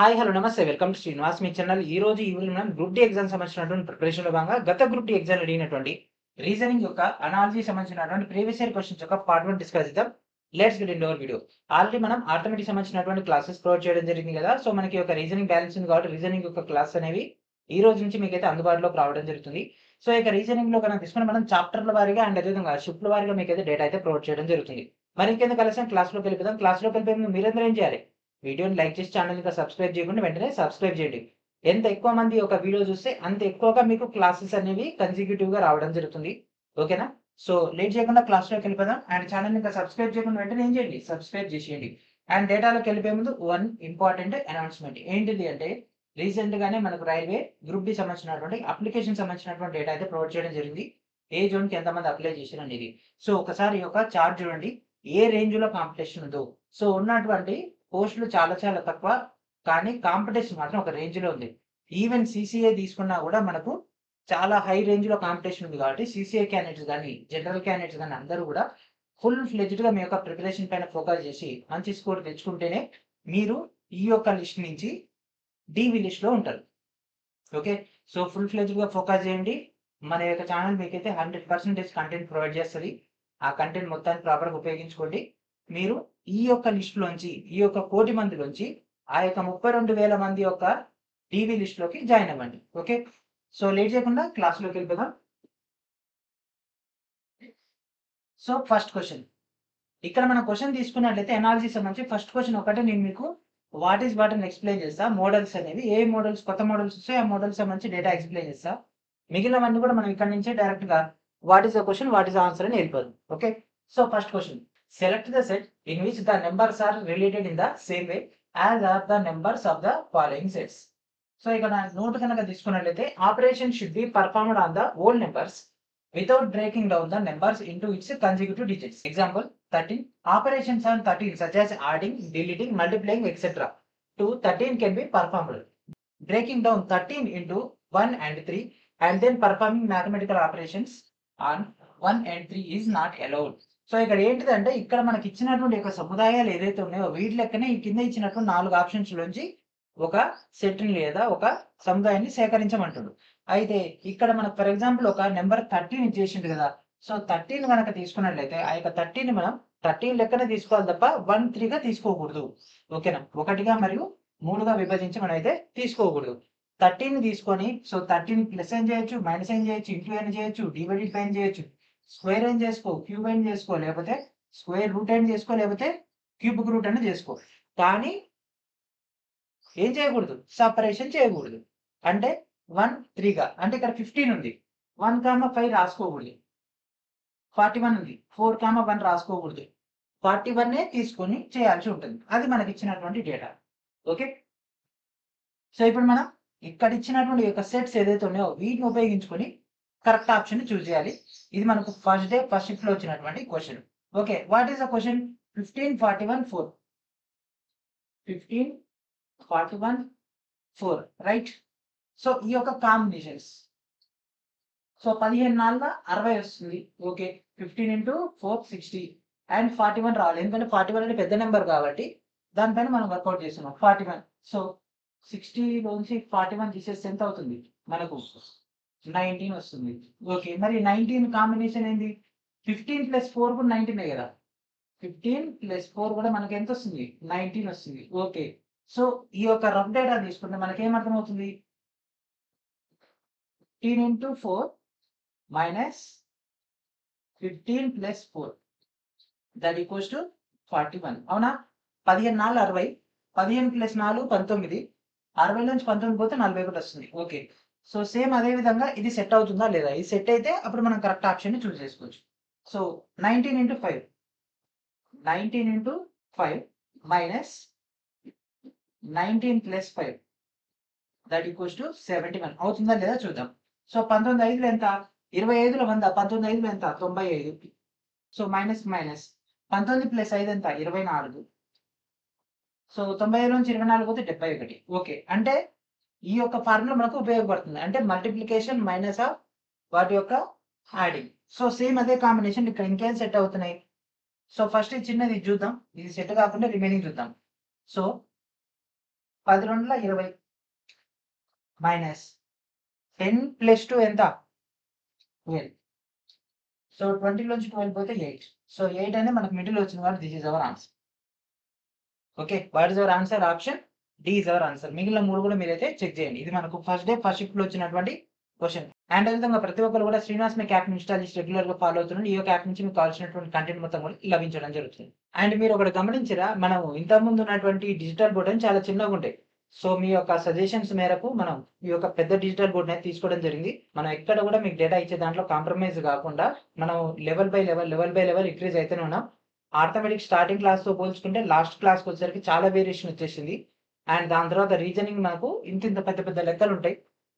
Hi hello నమస్తే welcome to Srinivas me channel. Evening మనం group D exam సంబంధించినటువంటి ప్రిపరేషన్లో భాగంగా గత గ్రూప్ డి ఎగ్జామ్ అడిగినటువంటి రీజనింగ్ యొక్క అనాలజీ సంబంధించినటువంటి ప్రీవియస్ ఇయర్ క్వశ్చన్స్ యొక్క పార్ట్ 1 డిస్కస్ చేద్దాం. Let's get in our video. Already మనం ఆర్థమెటిక్ సంబంధించినటువంటి క్లాసెస్ ప్రొవైడ్ చేయడం జరిగింది కదా. సో మనకి ఒక రీజనింగ్ బ్యాలెన్స్ ఉంది కాబట్టి రీజనింగ్ యొక్క క్లాస్ అనేవి ఈ రోజు నుంచి మీకైతే అందుబాటులోకి రావడం జరుగుతుంది. సో ఇక రీజనింగ్ లో కనుక తీసుకుని మనం చాప్టర్ల వారీగా అండ్ అదేవిధంగా షిఫ్ట్ల వారీగా మీకైతే డేటా అయితే ప్రొవైడ్ చేయడం జరుగుతుంది. మరి ఇంకెందుకు కలిసి క్లాస్లోకి వెళ్ళిపోదాం. క్లాస్లోకి వెళ్ళిపోయే ముందు మీరందరూ ఏం చేయాలి? వీడియోని లైక్ చేసి ఛానల్ ఇంకా సబ్స్క్రైబ్ చేయకుండా వెంటనే సబ్స్క్రైబ్ చేయండి. ఎంత ఎక్కువ మంది ఒక వీడియో చూస్తే అంత ఎక్కువగా మీకు క్లాసెస్ అనేవి కన్సిక్యూటివ్ గా రావడం జరుగుతుంది. ఓకేనా? సో లేట్ చేయకుండా క్లాస్లోకి వెళ్ళిపోదాం. అండ్ ఛానల్ ఇంకా సబ్స్క్రైబ్ చేయకుండా వెంటనే ఏం చేయండి? సబ్స్క్రైబ్ చేసేయండి. అండ్ డేటాలోకి వెళ్ళిపోయే ముందు వన్ ఇంపార్టెంట్ అనౌన్స్మెంట్ ఏంటిది అంటే, రీసెంట్ గానే మనకు రైల్వే గ్రూప్ డి సంబంధించినటువంటి అప్లికేషన్ సంబంధించినటువంటి డేటా అయితే ప్రొవైడ్ చేయడం జరిగింది. ఏ జోన్ కి ఎంతమంది అప్లై చేశారు అనేది. సో ఒకసారి ఒక చార్ట్ చూడండి, ఏ రేంజ్ లో కాంపిటీషన్ ఉందో. సో ఉన్నటువంటి పోస్టులు చాలా చాలా తక్కువ, కానీ కాంపిటీషన్ మాత్రం ఒక రేంజ్ లో ఉంది. ఈవెన్ సిసిఏ తీసుకున్నా కూడా మనకు చాలా హై రేంజ్ లో కాంపిటీషన్ ఉంది కాబట్టి సిసిఏ క్యాండిడేట్స్ కానీ జనరల్ క్యాండిడేట్స్ కానీ అందరూ కూడా ఫుల్ ఫ్లెజ్డ్ గా మీ యొక్క ప్రిపరేషన్ పైన ఫోకస్ చేసి మంచి స్కోర్ తెచ్చుకుంటేనే మీరు ఈ యొక్క లిస్ట్ నుంచి డివి లిస్ట్ లో ఉంటారు. ఓకే, సో ఫుల్ ఫ్లెజ్డ్ గా ఫోకస్ చేయండి. మన యొక్క ఛానల్ మీకైతే 100% కంటెంట్ ప్రొవైడ్ చేస్తుంది. ఆ కంటెంట్ మొత్తాన్ని ప్రాపర్గా ఉపయోగించుకోండి. మీరు ఈ యొక్క లిస్ట్ లోంచి, ఈ యొక్క 1,00,00,000 మందిలోంచి ఆ యొక్క 32,000 మంది యొక్క టీవీ లిస్ట్ లోకి జాయిన్ అవ్వండి. ఓకే, సో లేట్ చేయకుండా క్లాస్ లోకి వెళ్ళిపోదాం. సో ఫస్ట్ క్వశ్చన్, ఇక్కడ మనం క్వశ్చన్ తీసుకున్నట్లయితే ఎనాలిసిస్ సంబంధించి ఫస్ట్ క్వశ్చన్ ఒకటే నేను మీకు వాట్ ఈస్ వాట్ అని ఎక్స్ప్లెయిన్ చేస్తా. మోడల్స్ అనేవి ఏ మోడల్స్, కొత్త మోడల్స్ వస్తాయి ఆ మోడల్స్ సంబంధించి డేటా ఎక్స్ప్లెయిన్ చేస్తా. మిగిలినవన్నీ కూడా మనం ఇక్కడ నుంచే డైరెక్ట్ గా what is the question, what is answer అని వెళ్ళిపోదు. Okay, so first question, select the set in which the numbers are related in the same way as are the numbers of the following sets. So ఇక్కడ note కనుక తీసుకున్నట్లయితే operation should be performed on the old numbers without breaking down the numbers into its consecutive digits. Example 13. Operations on 13 such as adding, deleting, multiplying, etc. to 13 can be performed. Breaking down 13 into 1 and 3 and then performing mathematical operations on 1 and 3 is not allowed. So ఇక్కడ ఏంటిదంటే, ఇక్కడ మనకి ఇచ్చినటువంటి యొక్క సముదాయాలు ఏదైతే ఉన్నాయో వీటి లెక్కనే ఈ కింద ఇచ్చినటువంటి 4 ఆప్షన్స్ లోంచి ఒక సెట్ ని లేదా ఒక సముదాయాన్ని సేకరించమంటాడు. అయితే ఇక్కడ మనకు ఫర్ ఎగ్జాంపుల్ ఒక నెంబర్ 13 ఇచ్చేసింది కదా. సో 13 కనుక తీసుకున్నట్లయితే ఆ యొక్క 13 మనం 13 లెక్కనే తీసుకోవాలి తప్ప 1, 3గా తీసుకోకూడదు. ఓకేనా? 1గా మరియు 3గా విభజించి మనం అయితే తీసుకోకూడదు. 13 తీసుకొని సో 13 ప్లస్ ఏం చేయొచ్చు, మైనస్ ఏం చేయొచ్చు, ఇంటూ ఏం చేయొచ్చు, డివైడెడ్ బై ఏం చేయొచ్చు, స్క్వేర్ ఏం చేసుకో, క్యూబ్ ఏం చేసుకో, లేకపోతే స్క్వేర్ రూట్ ఏం చేసుకో, లేకపోతే క్యూబిక్ రూట్ అని చేసుకో. కానీ ఏం చేయకూడదు, సపరేషన్ చేయకూడదు. అంటే 1, 3గా, అంటే ఇక్కడ 15 ఉంది, 1,5 రాసుకోకూడదు. 41 ఉంది, 4,1 రాసుకోకూడదు. 41 తీసుకొని చేయాల్సి ఉంటుంది. అది మనకి ఇచ్చినటువంటి డేటా. ఓకే, సో ఇప్పుడు మనం ఇక్కడ ఇచ్చినటువంటి యొక్క సెట్స్ ఏదైతే ఉన్నాయో వీటిని ఉపయోగించుకొని కరెక్ట్ ఆప్షన్ చూస్ చేయాలి. ఇది మనకు ఫస్ట్ డే ఫస్ట్ షిఫ్ట్ లో వచ్చినటువంటి question. Okay, what is the question? 15, 41, 4. 15, 41, 4 right. So ఈ యొక్క కాంబినేషన్స్, సో 15 4 60 వస్తుంది. ఓకే, 15 into 4 60 అండ్ 41 రావాలి. ఎందుకంటే 41 అంటే పెద్ద నెంబర్ కాబట్టి దానిపైన మనం వర్కౌట్ చేస్తున్నాం. 41, సో 60 లోంచి 41 తీసేస్తే ఎంత అవుతుంది మనకు? 19 వస్తుంది. ఓకే, మరి 19 కాంబినేషన్ ఏంది? 15 + 4 కూడా 19 కదా. 15 + 4 కూడా మనకి ఎంత వస్తుంది? 19 వస్తుంది. ఓకే, సో ఈ యొక్క రఫ్ డేటా తీసుకుంటే మనకి ఏమర్థం అవుతుంది? 15 into 4 minus 15 + 4 that equals to 41. అవునా? 15 4 60, 15 + 4 19, 60 నుంచి 19 పోతే 41 వస్తుంది. ఓకే, సో సేమ్ అదే విధంగా ఇది సెట్ అవుతుందా లేదా? ఇది సెట్ అయితే అప్పుడు మనం కరెక్ట్ ఆప్షన్ ని చూస్ చేసుకోవచ్చు. So 19 into 5, 19 into 5 minus 19 + 5 that equals to 71 అవుతుందా లేదా చూద్దాం. సో 19 5 ఎంత? 25 100, 19 5 ఎంత? 95. సో మైనస్ మైనస్ 19 + 5 ఎంత? 24. సో 95 నుంచి 24 పోతే 71. ఓకే, అంటే ఈ యొక్క ఫార్ములా మనకు ఉపయోగపడుతుంది. అంటే మల్టిప్లికేషన్ మైనస్ ఆఫ్ వాటి యొక్క యాడింగ్. సో సేమ్ అదే కాంబినేషన్ ఇక్కడ ఇంకేం సెట్ అవుతున్నాయి. సో ఫస్ట్ చిన్నది చూద్దాం, ఇది సెట్ కాకుండా రిమైనింగ్ చూద్దాం. సో 10 2 20 మైనస్ 10 ప్లస్ 2 ఎంత 12. సో 20 నుంచి 12 పోతే 8. సో 8 అనేది మనకు మిడిల్ వచ్చింది కాబట్టి this is our answer. Okay, what is our answer? Option D is our answer. మిగిలిన 3 కూడా మీరైతే చెక్ చేయండి. ఇది మనకు ఫస్ట్ డే ఫస్ట్ షిఫ్ట్ లో వచ్చినటువంటి క్వశ్చన్. అండ్ అదేవిధంగా ప్రతి ఒక్కరు కూడా శ్రీనివాస్ మీ యాప్ ఇన్స్టాల్ చేసి రెగ్యులర్ గా ఫాలో అవుతున్నాడు. ఈ యొక్క యాప్ నుంచి మీకు కావాల్సినటువంటి కంటెంట్ మొత్తం కూడా లభించడం జరుగుతుంది. అండ్ మీరు ఒకటి గమనించరా, మనం ఇంతకుముందు ఉన్నటువంటి డిజిటల్ బోర్డ్ అని చాలా చిన్నగా ఉంటాయి. సో మీ యొక్క సజెషన్స్ మేరకు మనం ఈ యొక్క పెద్ద డిజిటల్ బోర్డ్ అనేది తీసుకోవడం జరిగింది. మనం ఎక్కడ కూడా మీకు డేటా ఇచ్చే దాంట్లో కాంప్రమైజ్ కాకుండా మనం లెవెల్ బై లెవెల్ ఇంక్రీజ్ అయితేనే ఉన్నాం. ఆర్థమెటిక్ స్టార్టింగ్ క్లాస్ తో పోల్చుకుంటే లాస్ట్ క్లాస్కి వచ్చేసరికి చాలా వేరియేషన్ వచ్చేసింది. అండ్ దాని తర్వాత రీజనింగ్ మనకు ఇంత పెద్ద పెద్ద లెక్కలు ఉంటాయి.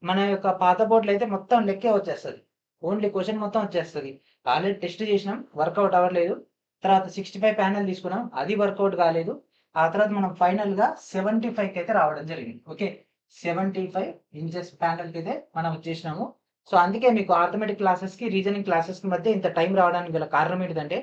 మన యొక్క పాత బోర్డులో అయితే మొత్తం లెక్కే వచ్చేస్తుంది, ఓన్లీ క్వశ్చన్ మొత్తం వచ్చేస్తుంది. ఆల్రెడీ టెస్ట్ చేసినాం, వర్కౌట్ అవ్వలేదు. తర్వాత 65 ప్యానల్ తీసుకున్నాం, అది వర్కౌట్ కాలేదు. ఆ తర్వాత మనం ఫైనల్ గా 75 అయితే రావడం జరిగింది. ఓకే, 75 ఇంచెస్ ప్యానల్ కి అయితే మనం వచ్చేసినాము. సో అందుకే మీకు ఆర్థమెటిక్ క్లాసెస్ కి రీజనింగ్ క్లాసెస్ కి మధ్య ఇంత టైం రావడానికి గల కారణం ఏంటంటే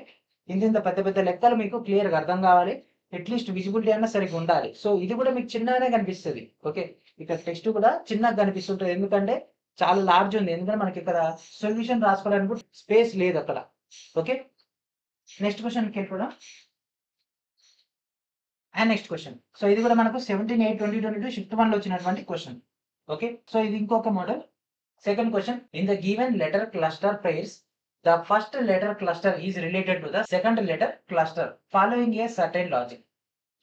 ఇంత పెద్ద పెద్ద లెక్కలు మీకు క్లియర్ గా అర్థం కావాలి, అట్లీస్ట్ విజిబిలిటీ అన్నా సరిగ్గా ఉండాలి. సో ఇది కూడా మీకు చిన్నగానే కనిపిస్తుంది. ఓకే, ఇక్కడ టెక్స్ట్ కూడా చిన్నగా కనిపిస్తుంటుంది, ఎందుకంటే చాలా లార్జ్ ఉంది. ఎందుకంటే మనకి ఇక్కడ సొల్యూషన్ రాసుకోవడానికి స్పేస్ లేదు అక్కడ. ఓకే, నెక్స్ట్ క్వశ్చన్కి వెళ్ళిపోదాం. అండ్ నెక్స్ట్ క్వశ్చన్, సో ఇది కూడా మనకు 17/8/2022 షిఫ్ట్ 1 లో వచ్చినటువంటి క్వశ్చన్. ఓకే, సో ఇది ఇంకొక model. Second question, in the given letter cluster pairs the first letter cluster is related to the second letter cluster following a certain logic.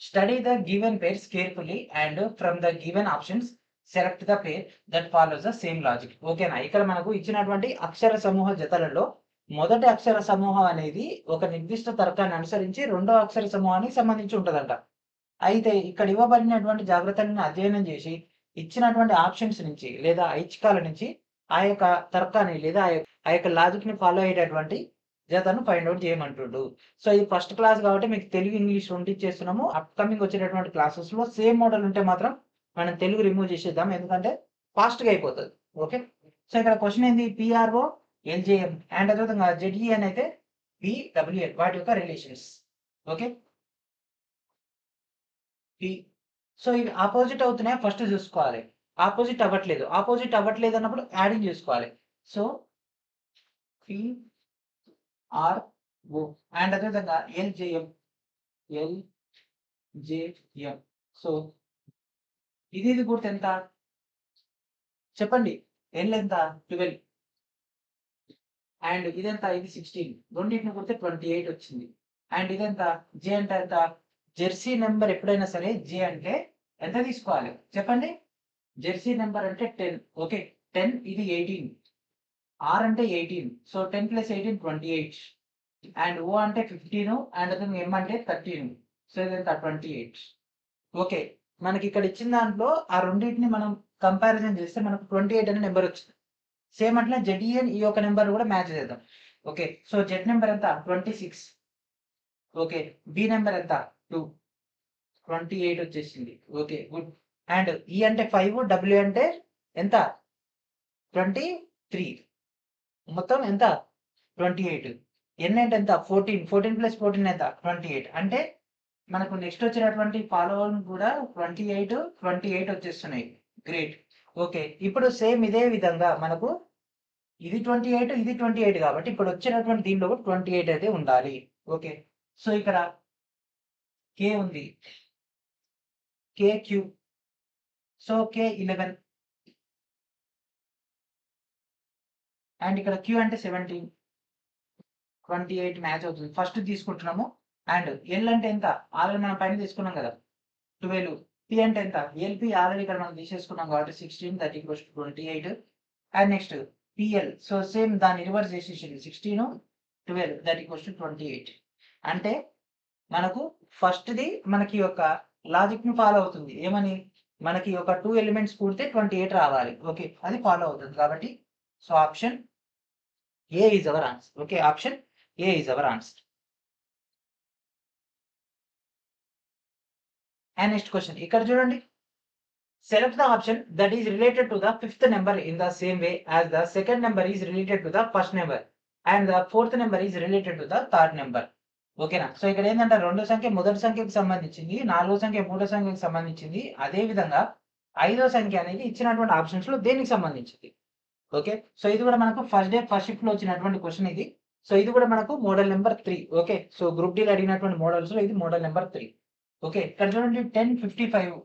Study the given pairs carefully and from the given options select the pair that follows the same logic. ఓకేనా, ఇక్కడ మనకు ఇచ్చినటువంటి అక్షర సమూహ జతలలో మొదటి అక్షర సమూహం అనేది ఒక నిర్దిష్ట తర్కాన్ని అనుసరించి రెండో అక్షర సమూహానికి సంబంధించి ఉంటుందంట. అయితే ఇక్కడ ఇవ్వబడినటువంటి జాగ్రత్తలను అధ్యయనం చేసి ఇచ్చినటువంటి ఆప్షన్స్ నుంచి లేదా ఐచ్ఛికాల నుంచి ఆ యొక్క తర్కాన్ని లేదా ఆ యొక్క లాజిక్ ని ఫాలో అయ్యేటటువంటి జతను ఫైండ్ అవుట్ చేయమంటుండు. సో ఇది ఫస్ట్ క్లాస్ కాబట్టి మీకు తెలుగు ఇంగ్లీష్ రెండు ఇచ్చేస్తున్నాము. అప్కమింగ్ వచ్చేటటువంటి క్లాసెస్ లో సేమ్ మోడల్ ఉంటే మాత్రం మనం తెలుగు రిమూవ్ చేసేద్దాం, ఎందుకంటే ఫాస్ట్ గా అయిపోతుంది. ఓకే, సో ఇక్కడ క్వశ్చన్ ఏంది, పిఆర్ఓ ఎల్జేఎం అండ్ అదేవిధంగా జెడ్ఈఎన్ అయితే బిడబ్ల్యూఎల్ వాటి యొక్క రిలేషన్స్. ఓకే, సో ఇవి ఆపోజిట్ అవుతున్నాయి, ఫస్ట్ చూసుకోవాలి. ఆపోజిట్ అవ్వట్లేదు అన్నప్పుడు యాడింగ్ చేసుకోవాలి. సో పిఆర్ఓ అండ్ అదేవిధంగా ఎల్జేఎం. సో ఇది గుర్తు ఎంత చెప్పండి, ఎల్ ఎంత 12 అండ్ ఇదెంత, ఇది 16, రెండింటిని గుర్తే 28 వచ్చింది. అండ్ ఇదెంత, జే అంటే ఎంత, జెర్సీ నెంబర్ ఎప్పుడైనా సరే జే అంటే ఎంత తీసుకోవాలి చెప్పండి, జెర్సీ నెంబర్ అంటే 10. ఓకే, 10 ఇది 18, ఆర్ అంటే 18, సో 10 + 18 28 అండ్ ఓ అంటే 15 అండ్ అదే ఎం అంటే 13, సో ఇదంతా 28. ఓకే, మనకి ఇక్కడ ఇచ్చిన దాంట్లో ఆ రెండింటిని మనం కంపారిజన్ చేస్తే మనకు 28 అనే నెంబర్ వచ్చింది. సేమ్ అట్లా జెడ్ఈఎన్ ఈ యొక్క నెంబర్ కూడా మ్యాచ్ చేద్దాం. ఓకే, సో జెడ్ నెంబర్ ఎంత 26. ఓకే, బి నెంబర్ ఎంత 2, 28 వచ్చేసింది. Okay, good. అండ్ ఈ అంటే 5, డబ్ల్యూ అంటే ఎంత 23, మొత్తం ఎంత 28. ఎన్ అంటే ఎంత 14 + 14 ఎంత 28. అంటే మనకు నెక్స్ట్ వచ్చినటువంటి ఫాలోవర్ కూడా 28 వచ్చేస్తున్నాయి. గ్రేట్. ఓకే, ఇప్పుడు సేమ్ ఇదే విధంగా మనకు ఇది 28 ఇది 28 కాబట్టి ఇప్పుడు వచ్చినటువంటి దీనిలో 28 అయితే ఉండాలి. ఓకే, సో ఇక్కడ కే ఉంది, K Q, so K 11 and ఇక్కడ క్యూ అంటే 17, 28 మ్యాచ్ అవుతుంది. ఫస్ట్ తీసుకుంటున్నాము. అండ్ ఎల్ అంటే ఎంత, ఆల్రెడీ మనం పైన తీసుకున్నాం కదా 12. పి అంటే ఎంత, ఎల్పి ఆల్రెడీ ఇక్కడ మనం తీసేసుకున్నాం కాబట్టి 16, that equals 28. And next PL, so same దాన్ని రివర్స్ చేసేసింది 16, 12 దట్ ఈక్వల్స్ 28. అంటే మనకు ఫస్ట్ది మనకి యొక్క లాజిక్ ని ఫాలో అవుతుంది. ఏమని, మనకి ఒక 2 ఎలిమెంట్స్ కూడితే 28 రావాలి. ఓకే, అది ఫాలో అవుతుంది కాబట్టి so option A is our answer. Okay, option A is our answer. And next question ఇక్కడ చూడండి, select the option that is related to the 5th number in the same way as the 2nd number is related to the 1st number and the 4th number is related to the 3rd number. ఓకేనా? So ఇక్కడ ఏంటంటే రెండో సంఖ్య మొదటి సంఖ్యకి సంబంధించింది, నాలుగో సంఖ్య మూడో సంఖ్యకి సంబంధించింది. అదే విధంగా ఐదో సంఖ్య అనేది ఇచ్చినటువంటి ఆప్షన్స్ లో దేనికి సంబంధించింది. ఓకే. సో ఇది కూడా మనకు ఫస్ట్ షిఫ్ట్ లో వచ్చినటువంటి క్వశ్చన్ ఇది. సో ఇది కూడా మనకు model number 3. Okay. So group D లో అడిగినటువంటి మోడల్స్ లో ఇది మోడల్ నెంబర్ 3. ఓకే. ఇక్కడ చూడండి 10 55,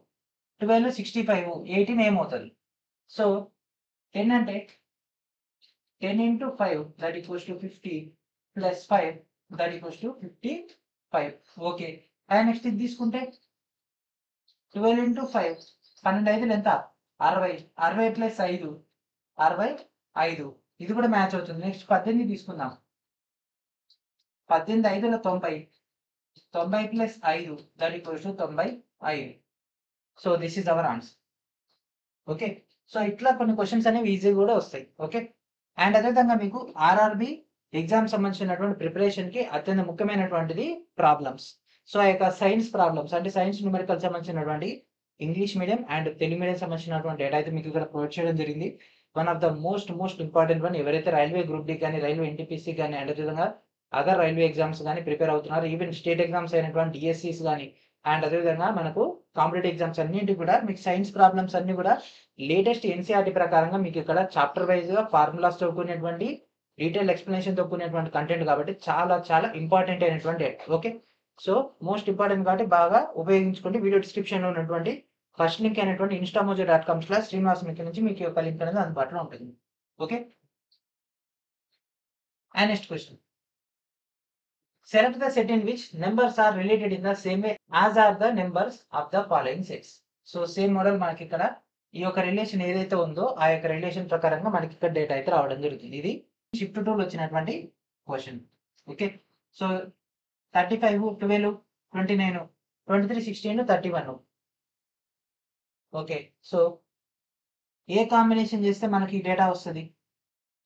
12 65, 18 ఏమవుతుంది? సో 10 అంటే 10 into 5 that equals to 50 plus 5 that equals to 55. Okay. And next ఇది తీసుకుంటే 12 into 5 12 5 ఎంత? 60. 60 ప్లస్ 5 65. ఇది కూడా మ్యాచ్ అవుతుంది. నెక్స్ట్ 18 తీసుకుందాం. 18 5 90. 90 plus 5 that equals to 95. So this is our answer. Okay. So ఇట్లా కొన్ని క్వశ్చన్స్ అనేవి ఈజీ కూడా వస్తాయి. ఓకే. అండ్ అదేవిధంగా మీకు ఆర్ఆర్బి ఎగ్జామ్ సంబంధించినటువంటి ప్రిపరేషన్ కి అత్యంత ముఖ్యమైనటువంటిది ప్రాబ్లమ్స్. సో ఆ యొక్క సైన్స్ ప్రాబ్లమ్స్ అంటే సైన్స్ న్యూమరికల్ సంబంధించినటువంటి English medium and Telugu medium సంబంధించినటువంటి డేటా అయితే మీకు ఇక్కడ ప్రొవైడ్ చేయడం జరిగింది. One of the most important one. ఎవరైతే రైల్వే గ్రూప్ డి కానీ రైల్వే ఎన్టీపీసీ కానీ అండ్ అదేవిధంగా అదర్ రైల్వే ఎగ్జామ్స్ కానీ ప్రిపేర్ అవుతున్నారు, ఈవెన్ స్టేట్ ఎగ్జామ్స్ అయినటువంటి డిఎస్సీస్ కానీ అండ్ అదేవిధంగా మనకు కాంపిటేటివ్ ఎగ్జామ్స్ అన్నింటి కూడా మీకు సైన్స్ ప్రాబ్లమ్స్ అన్ని కూడా లేటెస్ట్ ఎన్సీఆర్టీ ప్రకారంగా మీకు ఇక్కడ చాప్టర్ వైజ్ గా ఫార్ములాస్ తో కూడినటువంటి డీటెయిల్ ఎక్స్ప్లెనేషన్ తో కూడినటువంటి కంటెంట్ కాబట్టి చాలా ఇంపార్టెంట్ అయినటువంటి. ఓకే. సో మోస్ట్ ఇంపార్టెంట్ కాబట్టి బాగా ఉపయోగించుకోండి. వీడియో డిస్క్రిప్షన్ లో ఉన్నటువంటి ఫస్ట్ లింక్ అయినటువంటి instamojo.com/శ్రీనివాస్ నుంచి మీకు యొక్క లింక్ అనేది అందుబాటులో ఉంటుంది. Okay. And next question. Select the set in which numbers are related in the same way as are the numbers of the following sets. So same model మనకి ఇక్కడ ఈ యొక్క రిలేషన్ ఏదైతే ఉందో ఆ యొక్క రిలేషన్ ప్రకారంగా మనకి ఇక్కడ డేటా అయితే రావడం జరుగుతుంది. ఇది షిఫ్ట్ 2 లో వచ్చినటువంటి question. Okay. So 35 12 29 23 16 31. Okay. So ఏ కాంబినేషన్ చేస్తే మనకి డేటా వస్తుంది?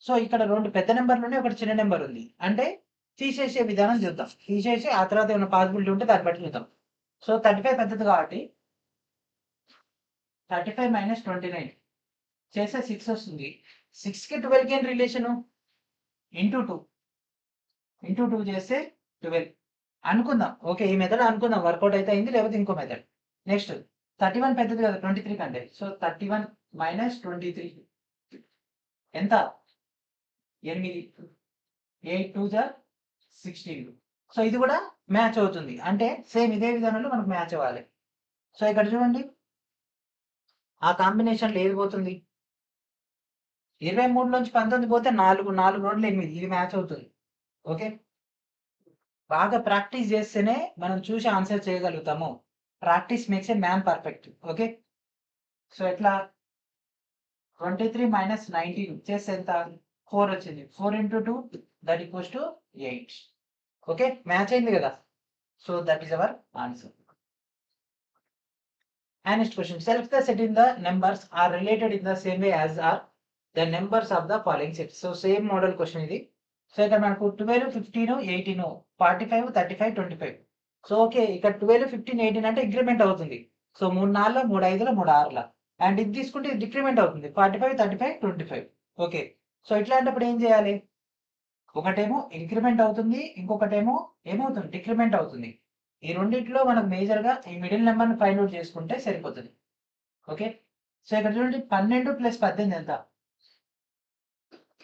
సో ఇక్కడ రెండు పెద్ద నెంబర్లు ఉన్నాయి, ఒకటి చిన్న నెంబర్ ఉంది. అంటే తీసేసే విధానం చూద్దాం. తీసేసి ఆ తర్వాత ఏమైనా పాసిబిలిటీ ఉంటే దాన్ని బట్టి చూద్దాం. సో 35 పెద్దది కాబట్టి 35 మైనస్ 29 చేస్తే 6 వస్తుంది. 6కి 12కి ఏం రిలేషను? ఇంటూ 2 చేస్తే 12 అనుకుందాం. ఓకే. ఈ మెథడ్ అనుకుందాం వర్కౌట్ అయితే అయింది, లేకపోతే ఇంకో మెథడ్. నెక్స్ట్ 31 పెద్దది కదా 23 కంటే. సో 31 మైనస్ 23 ఎంత? 8. 8 2 16. సో ఇది కూడా మ్యాచ్ అవుతుంది. అంటే సేమ్ ఇదే విధానంలో మనకు మ్యాచ్ అవ్వాలి. సో ఇక్కడ చూడండి ఆ కాంబినేషన్ లో ఏది పోతుంది? 23 నుంచి 19 పోతే 4 4 రోడ్లు 8. ఇది మ్యాచ్ అవుతుంది. ఓకే. బాగా ప్రాక్టీస్ చేస్తేనే మనం చూసి ఆన్సర్ చేయగలుగుతాము. Practice makes a man perfect. Okay. So ఎట్లా 23 మైనస్ 19 చేస్తే ఎంత? 4 వచ్చింది. 4 into 2 that equals to 8. Okay. Match అయింది కదా. So that is our answer. And next question. Select the set in the numbers are related in the same way as are the numbers of the following sets. So same model question ఇది. So ఇక్కడ మనకు 12 15 18 45 35 25. So okay. ఇక్కడ 12 15 18 అంటే increment అవుతుంది. So 3 4 3 5 3 6. And ఇది తీసుకుంటే ఇది decrement అవుతుంది. 45 35 25. ఓకే. సో ఇట్లాంటప్పుడు ఏం చేయాలి? ఒకటేమో ఇంక్రిమెంట్ అవుతుంది, ఇంకొకటేమో ఏమవుతుంది? డిక్రిమెంట్ అవుతుంది. ఈ రెండిట్లో మనకు మేజర్ గా ఈ మిడిల్ నెంబర్ ని ఫైండ్ అవుట్ చేసుకుంటే సరిపోతుంది. ఓకే. సో ఇక్కడ చూడండి 12 ప్లస్ 18 ఎంత?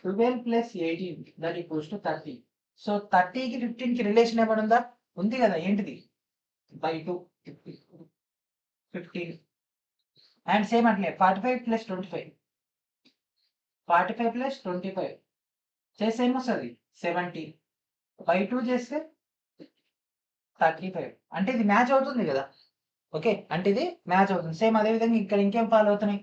12 plus 18 that equals to 30. So 30కి 15కి రిలేషన్ ఏమైనా ఉందా? ఉంది కదా. ఏంటిది? బై 2 15. అండ్ సేమ్ అట్లే 45 ప్లస్ 25 45 ప్లస్ 25 చేస్తే ఏమొస్తుంది? 70. బై 2 చేస్తే 35. అంటే ఇది మ్యాచ్ అవుతుంది కదా. ఓకే. అంటే ఇది మ్యాచ్ అవుతుంది. సేమ్ అదే విధంగా ఇక్కడ ఇంకేం ఫాలో అవుతున్నాయి?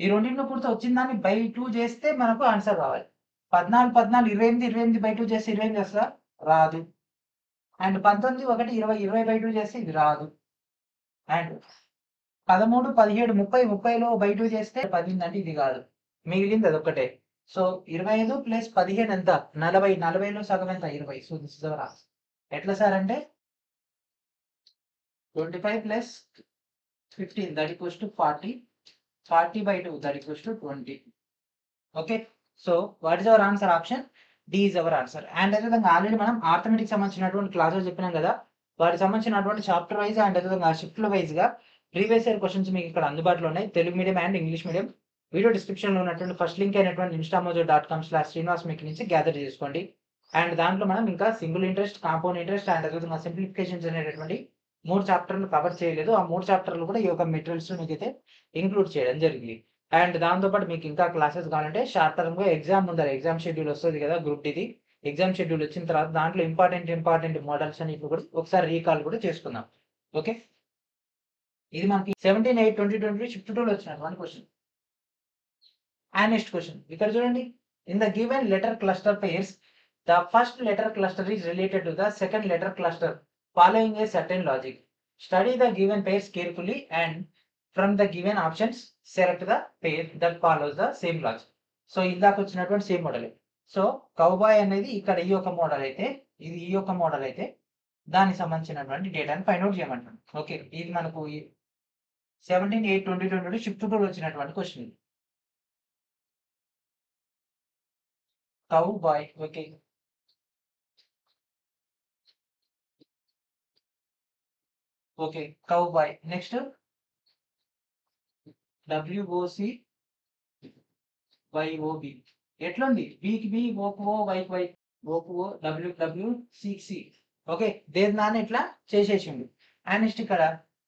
ఈ రెండింటిలో పూర్తి వచ్చిన దాన్ని బై 2 చేస్తే మనకు ఆన్సర్ రావాలి. 14 14 28 28 బై 2 చేస్తే 28 వస్తుందా? రాదు. అండ్ 19 1 20 20 బై 2 చేస్తే ఇది రాదు. అండ్ 13 17 30 30లో బై 2 చేస్తే 18 అంటే ఇది కాదు. మిగిలింది అదొక్కటే. సో 25 ప్లస్ 15 ఎంత? 40. 40లో సగం ఎంత? 20. So this is our answer. ఎట్లా సార్ అంటే 25 plus 15 that equals to 40. 40 by 2 that equals to 20. Okay. So what is our answer option? D is our answer. And అదేవిధంగా ఆల్రెడీ మనం ఆర్థమెటిక్ సంబంధించినటువంటి క్లాసెస్ చెప్పినాం కదా, వాటికి సంబంధించినటువంటి చాప్టర్ వైజ్ అండ్ అదేవిధంగా షిఫ్ట్ల వైజ్గా ప్రీవియస్ ఇయర్ క్వశ్చన్స్ మీకు ఇక్కడ అందుబాటులో ఉన్నాయి, Telugu medium and English medium. Video డిస్క్రిప్షన్లో ఉన్నటువంటి ఫస్ట్ లింక్ అయినటువంటి instamojo.com/Srinivas మీకు నుంచి గ్యాదర్ చేసుకోండి. అండ్ దాంట్లో మనం ఇంకా single interest, compound interest and అదేవిధంగా సింప్లిఫికేషన్స్ అనేటటువంటి 3 చాప్టర్లు కవర్ చేయలేదు. ఆ 3 చాప్టర్లు కూడా ఈ యొక్క మెటీరియల్స్ మీకు అయితే ఇంక్లూడ్ చేయడం జరిగింది. అండ్ దాంతోపాటు మీకు ఇంకా క్లాసెస్ కావాలంటే షార్ట్ టర్మ్గా ఎగ్జామ్ ముందర ఎగ్జామ్ షెడ్యూల్ వస్తుంది కదా గ్రూప్ డిది, ఎగ్జామ్ షెడ్యూల్ వచ్చిన తర్వాత దాంట్లో ఇంపార్టెంట్ మోడల్స్ అని కూడా ఒకసారి రీకాల్ కూడా చేసుకుందాం. ఓకే, ఇది మనకి 17/8/2020 షిఫ్ట్ 2లో వచ్చినటువంటి క్వశ్చన్. అండ్ నెక్స్ట్ క్వశ్చన్ ఇక్కడ చూడండి, in the given letter cluster pairs the first letter cluster is related to the second letter cluster following a certain logic. Study the given pairs carefully and from the given options select the pair that follows the same logic. So ఇందాక వచ్చినటువంటి same model. So cowboy అనేది ఇక్కడ ఈ యొక్క model అయితే, ఇది ఈ యొక్క మోడల్ అయితే దానికి సంబంధించినటువంటి డేటాని ఫైండ్ అవుట్ చేయమంటాడు. ఓకే, ఇది మనకు 17/8/2020 షిఫ్ట్ 2లో వచ్చినటువంటి question. Cowboy. Okay, okay cowboy. Next WOCYOB ఎట్లుంది, బికి బి, ఓకు ఓ, వైకి వై, ఓకు ఓ, WWCC. ఓకే, దేని దాన్ని ఇట్లా చేసేసిండు. అండ్ నెక్స్ట్ ఇక్కడ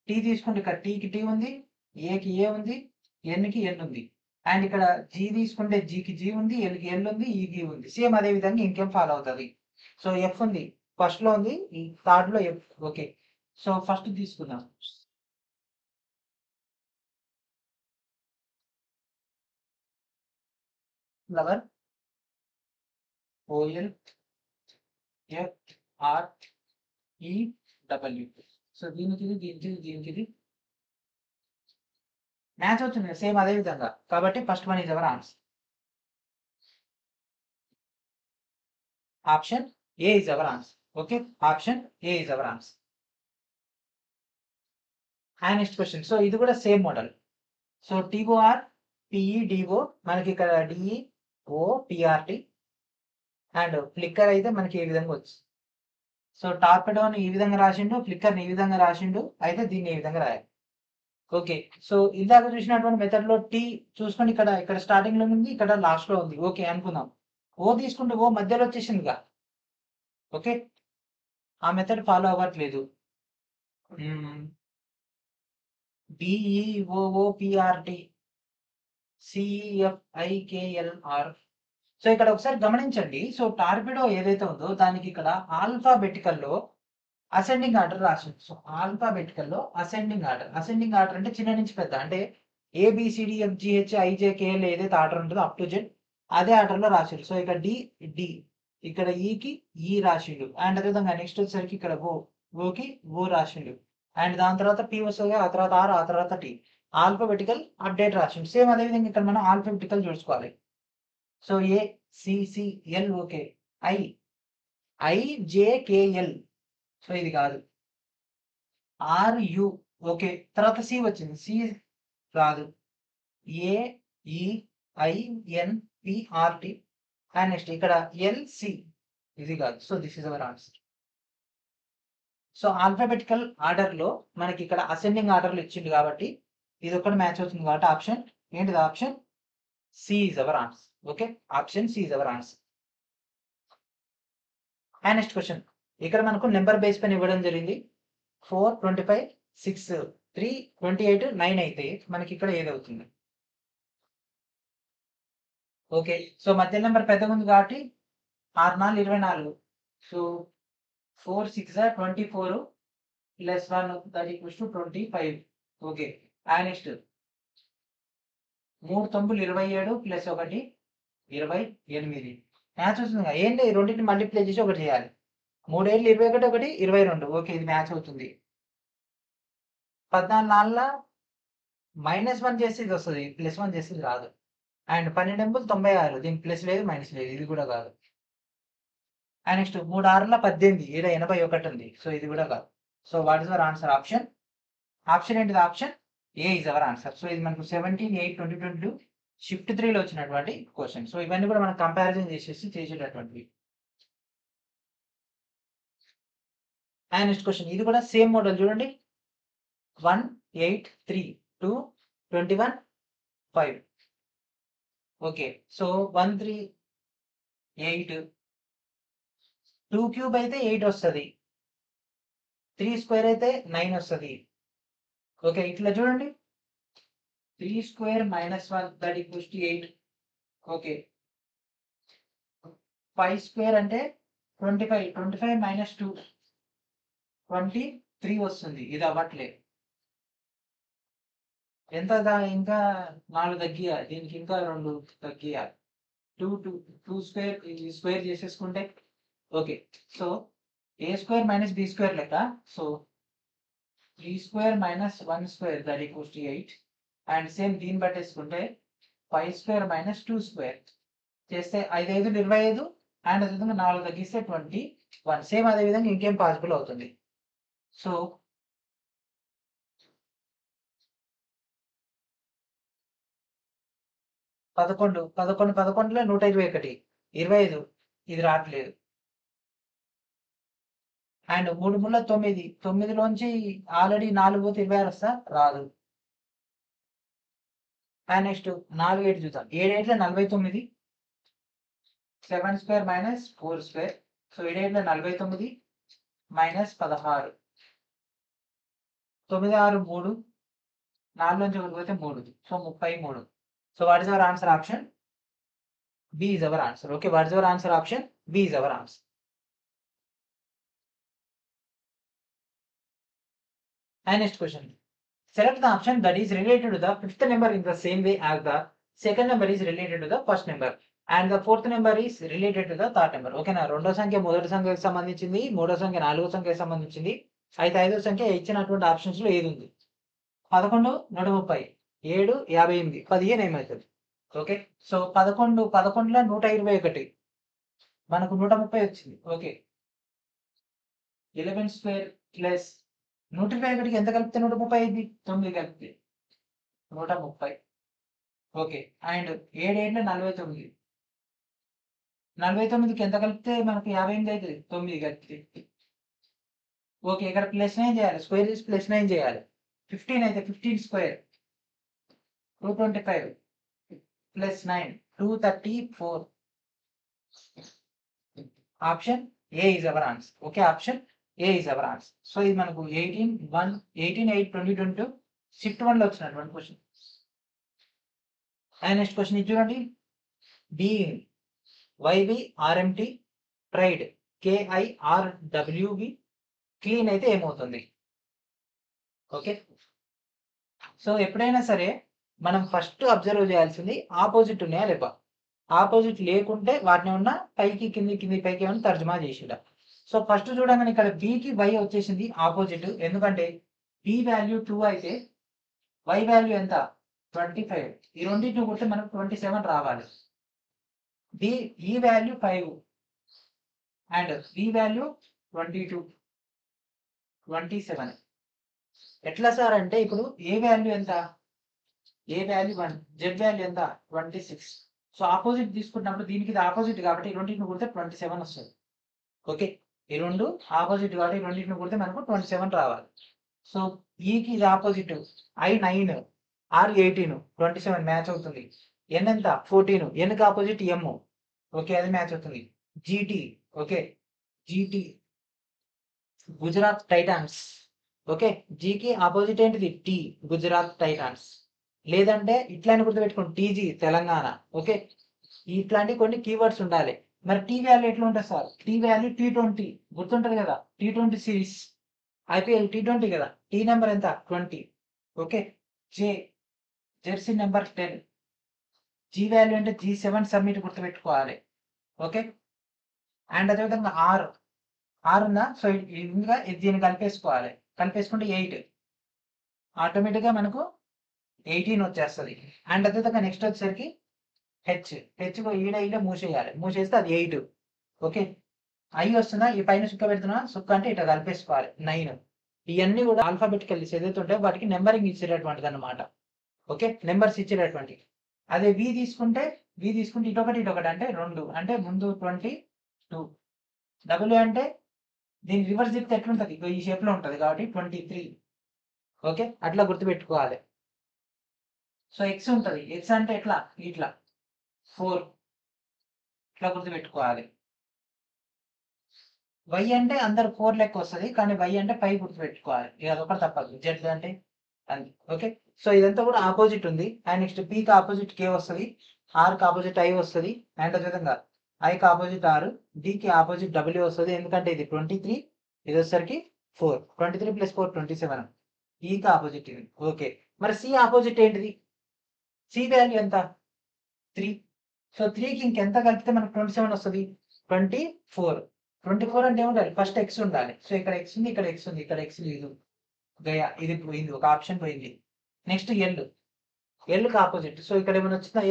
టీ తీసుకుంటే ఇక్కడ టీకి టీ ఉంది, ఏకి ఏ ఉంది, ఎన్కి ఎన్ ఉంది. అండ్ ఇక్కడ జీ తీసుకుంటే జీకి జీ ఉంది, ఎల్కి ఎల్ ఉంది, ఈకి ఉంది. సేమ్ అదే విధంగా ఇంకేం ఫాలో అవుతుంది. సో ఎఫ్ ఉంది, ఫస్ట్ లో ఉంది, ఈ థర్డ్ లో ఎఫ్. ఓకే, సో ఫస్ట్ తీసుకుందాం. Flower OL FREW. సో దీనికి దీనికి మ్యాచ్ అవుతుంది సేమ్ అదే విధంగా, కాబట్టి first one is our answer. Option A is our answer. Okay, option A is our answer. And next question, so ఇది కూడా same model. So TOR PEDO మనకి ఇక్కడ DEOPRT అండ్ ఫ్లిక్కర్ అయితే మనకి ఏ విధంగా వచ్చు. సో టార్పెడోని ఈ విధంగా రాసిండు, ఫ్లిక్కర్ని ఈ విధంగా రాసిండు, అయితే దీన్ని ఏ విధంగా రాయాలి. ఓకే, సో ఇందాక చూసినటువంటి మెథడ్ లో టీ చూసుకోండి, ఇక్కడ స్టార్టింగ్ లో ఉంది, ఇక్కడ లాస్ట్ లో ఉంది. ఓకే అనుకుందాం, ఓ తీసుకుంటే ఓ మధ్యలో వచ్చేసిందిగా. ఓకే, ఆ మెథడ్ ఫాలో అవ్వట్లేదు. DEOOPRT CEFIKLR. సో ఇక్కడ ఒకసారి గమనించండి, సో టార్పిడో ఏదైతే ఉందో దానికి ఇక్కడ ఆల్ఫాబెటికల్ లో అసెండింగ్ ఆర్డర్ రాసింది. సో ఆల్ఫాబెటికల్ లో అసెండింగ్ ఆర్డర్ అంటే చిన్న నుంచి పెద్ద, అంటే ABCDFGHIJKL ఏదైతే ఆర్డర్ ఉంటుందో అప్ టు జెడ్ అదే ఆర్డర్ లో రాసిండు. సో ఇక్కడ డి, ఇక్కడ ఈకి ఈ రాసిండు. అండ్ అదేవిధంగా నెక్స్ట్ వచ్చేసరికి ఇక్కడ ఓకి ఓ రాసిండు. అండ్ దాని తర్వాత పి వస్తుంది, ఆ తర్వాత ఆర్, ఆ తర్వాత టీ. ఆల్ఫాబెటికల్ అప్డేట్ రాసిండు. సేమ్ అదేవిధంగా ఇక్కడ మనం ఆల్ఫాబెటికల్ చూసుకోవాలి. So ACCL. Okay, IJKL. So ఇది కాదు, RU. ఓకే, తర్వాత సి వచ్చింది, సి రాదు, AEINPRT. అండ్ నెక్స్ట్ ఇక్కడ LC, ఇది కాదు. So this is our answer. So alphabetical order లో మనకి ఇక్కడ అసెండింగ్ ఆర్డర్లు ఇచ్చింది కాబట్టి ఇది ఒకటి మ్యాచ్ అవుతుంది కాబట్టి ఆప్షన్ ఏంటిది, option C is our answer. Okay, option C is our answer. And next question, ఇక్కడ మనకు నెంబర్ బేస్ పైన ఇవ్వడం జరిగింది. 4, 25, 6, 3, 28, 9 అయితే మనకి ఇక్కడ ఏదవుతుంది. ఓకే, సో మధ్య నెంబర్ పెద్దగా ఉంది కాబట్టి 6 4 24. So 4 6 24 plus 1 that equals to 25. Okay, and next 3 9 27 plus 1 28. Match వస్తుంది. ఏంటి, రెండింటిని మల్టిప్లై చేసి ఒకటి చేయాలి. 3 7 21 1 22. ఓకే, ఇది మ్యాచ్ అవుతుంది. 14 4 -1 చేస్తే ఇది వస్తుంది, +1 చేస్తే ఇది రాదు. అండ్ 12 96, దీనికి ప్లస్ లేదు మైనస్ లేదు, ఇది కూడా కాదు. అండ్ నెక్స్ట్ 3 6 18, ఇక్కడ 81 ఉంది. సో ఇది కూడా కాదు. So what is our answer, option ఏంటిది, option A is our answer. So ఇది మనకు 17/8/2022 షిఫ్ట్ 3లో వచ్చినటువంటి క్వశ్చన్. సో ఇవన్నీ కూడా మనం కంపారిజన్ చేసేటటువంటివి. అండ్ నెక్స్ట్ క్వశ్చన్ ఇది కూడా సేమ్ మోడల్ చూడండి. 1 8 3 2 21 5. ఓకే, సో 1 3 8 2 క్యూబ్ అయితే 8 వస్తుంది, 3 స్క్వేర్ అయితే 9 వస్తుంది. ఓకే, ఇట్లా చూడండి 3 square minus 1 that equals to 8. Okay, 5 square అంటే 25, 25 మైనస్ 2 23 వస్తుంది. ఇది అవ్వట్లేదు. ఎంత ఇంకా 4 తగ్గియాలి, దీనికి ఇంకా 2 తగ్గియాలి. 2 స్క్వేర్ స్క్వేర్ చేసేసుకుంటే ఓకే, సో ఏ స్క్వేర్ మైనస్ బి స్క్వేర్ లెక్క. So 3 square minus 1 square that equals to 8. And same దీన్ని పట్టేసుకుంటే 5 స్క్వేర్ మైనస్ 2 స్క్వేర్ చేస్తే 5 5 25 అండ్ అదేవిధంగా 4 తగ్గిస్తే 21. సేమ్ అదే విధంగా ఇంకేం పాసిబుల్ అవుతుంది. సో 11 11లో 121 25, ఇది రావట్లేదు. అండ్ 3 ముళ్ళ 9, 9లోంచి ఆల్రెడీ 4 పోతే 26 వస్తా రాదు. అండ్ నెక్స్ట్ 4 8 చూద్దాం. 7 8 49, 7 square minus 4 square. So 7 8 49 minus 16, 9 6 3, 4లోంచి 1 పోతే 3, so 33. So what is our answer? Option B is our answer. Okay, what is our answer? Option B is our answer. And next question. Select the option that is related to the fifth number in the same way as the second number is related to the first number and the fourth number is related to the third number. Okay na, రెండో సంఖ్య మొదటి సంఖ్యకి సంబంధించింది, మూడో సంఖ్య నాలుగో సంఖ్యకి సంబంధించింది, అయితే ఐదో సంఖ్య ఇచ్చినటువంటి ఆప్షన్స్ లో ఏది ఉంది? 11 130, 7 58, 15 ఏమవుతుంది? ఓకే, సో 11లో 121 మనకు 130 వచ్చింది. ఓకే, 11 స్క్వేర్ ప్లస్ 121కి ఎంత కలిపితే 130 అయింది? 9 కలిపితే 130. ఓకే, అండ్ 7 7 49, 49కి ఎంత కలిపితే మనకు 58 అవుతుంది? 9 కలిపితే. ఓకే, ఇక్కడ ప్లస్ 9 చేయాలి, స్క్వేర్ చేసి ప్లస్ 9 చేయాలి. 15 అయితే 15 square 225 plus 9 234. Option A is our answer. Okay, option A is our answer. So ఇది మనకు 18 1 18 8 2022 షిఫ్ట్ 1లో వచ్చినటువంటి క్వశ్చన్. అండ్ నెక్స్ట్ క్వశ్చన్ ఇది చూడండి. బీయింగ్ వైబి ఆర్ఎంటి ట్రైడ్ కేఐఆర్డబ్ల్యూబి క్లీన్ అయితే ఏమవుతుంది? ఓకే, సో ఎప్పుడైనా సరే మనం ఫస్ట్ అబ్జర్వ్ చేయాల్సింది ఆపోజిట్ ఉన్నాయా లేవా. ఆపోజిట్ లేకుంటే వాటిని ఉన్న పైకి కింది పైకి ఏమైనా తర్జుమా చేసిట. సో ఫస్ట్ చూడగానే ఇక్కడ బికి వై వచ్చేసింది ఆపోజిట్, ఎందుకంటే బి వాల్యూ 2 అయితే వై వాల్యూ ఎంత? 25. ఈ రెండింటిని కొడితే మనకు 27 రావాలి. ఈ వాల్యూ 5 అండ్ బి వాల్యూ 22 27. ఎట్లా సార్ అంటే ఇప్పుడు ఏ వాల్యూ ఎంత? ఏ వాల్యూ 1, జెడ్ వాల్యూ ఎంత? 26. సో ఆపోజిట్ తీసుకున్నప్పుడు దీనికి ఇది ఆపోజిట్ కాబట్టి ఈ రెండింటిని కొడితే 27 వస్తుంది. ఓకే, ఈ రెండు ఆపోజిట్ కాబట్టి ఈ రెండింటిని కొడితే మనకు 27 రావాలి. సో ఈకి ఇది ఆపోజిట్, ఐ 9 ఆర్ 18 27 మ్యాచ్ అవుతుంది. ఎన్ ఎంత? 14, ఎన్కి ఆపోజిట్ ఎమ్. ఓకే, అది మ్యాచ్ అవుతుంది. GT, okay GT Gujarat Titans. Okay, జీకి ఆపోజిట్ ఏంటిది? T Gujarat Titans. లేదంటే ఇట్లాంటి గుర్తుపెట్టుకోండి, టీజీ తెలంగాణ. ఓకే, ఇట్లాంటి కొన్ని కీవర్డ్స్ ఉండాలి. మరి టీ వాల్యూ ఎట్లా ఉంటుంది సార్? టీ వాల్యూ T20 గుర్తుంటది కదా, T20 సిరీస్ ఐపీఎల్ T20 కదా. టీ నెంబర్ ఎంత? 20. Okay, jersey number 10. G value అంటే G7 సబ్మిట్ గుర్తుపెట్టుకోవాలి. ఓకే, అండ్ అదేవిధంగా ఆర్ ఉందా? సో ఇంకా దీన్ని కలిపేసుకోవాలి. కలిపేసుకుంటే 8 ఆటోమేటిక్గా మనకు 18 వచ్చేస్తుంది. అండ్ అదేవిధంగా నెక్స్ట్ వచ్చేసరికి హెచ్ ఈడ మూసేస్తే అది 8. ఓకే, ఐ వస్తుందా? ఈ పైన సుక్క పెడుతున్నా, సుక్క అంటే ఇట్లా కలిపేసుకోవాలి 9. ఇవన్నీ కూడా ఆల్ఫాబెటికల్ ఏదైతే ఉంటే వాటికి నెంబరింగ్ ఇచ్చేటటువంటిది అనమాట. ఓకే, నెంబర్స్ ఇచ్చేటటువంటి. అదే వి తీసుకుంటే ఇటొకటి అంటే 2 అంటే ముందు 22. డబ్ల్యూ అంటే దీని రివర్స్ చెప్తే ఎట్లుంటది? ఈ షేప్ లో ఉంటది కాబట్టి 23. ఓకే, అట్లా గుర్తుపెట్టుకోవాలి. సో ఎక్స్ ఉంటది, ఎక్స్ అంటే ఎట్లా ఇట్లా 4 ఇట్లా గుర్తుపెట్టుకోవాలి. వై అంటే అందరు 4 లెక్క వస్తుంది, కానీ వై అంటే 5 గుర్తుపెట్టుకోవాలి. ఇక అదొకటి తప్పదు. జెడ్ అంటే అది. ఓకే, సో ఇదంతా కూడా ఆపోజిట్ ఉంది. అండ్ నెక్స్ట్ పీకి ఆపోజిట్ కే వస్తుంది, ఆర్కి ఆపోజిట్ ఐ వస్తుంది, అండ్ అదేవిధంగా ఐకి ఆపోజిట్ ఆర్, డికి ఆపోజిట్ డబ్ల్యూ వస్తుంది. ఎందుకంటే ఇది 23, ఇది వచ్చేసరికి 4. 23 + 4 27. ఈకి ఆపోజిట్ ఇది. ఓకే, మరి సి ఆపోజిట్ ఏంటిది? సి వాల్యూ ఎంత? 3. సో 3కి ఇంకెంత కలిపితే మనకు 27 వస్తుంది? 24. 24 అంటే ఏముండాలి? ఫస్ట్ ఎక్స్ ఉండాలి. సో ఇక్కడ ఎక్స్ ఉంది, ఇక్కడ ఎక్స్ ఉంది, ఇక్కడ ఎక్స్ లేదు. గయా ఇది పోయింది, ఒక ఆప్షన్ పోయింది. Next ఎల్కి opposite. సో ఇక్కడ ఏమైనా వచ్చిందా?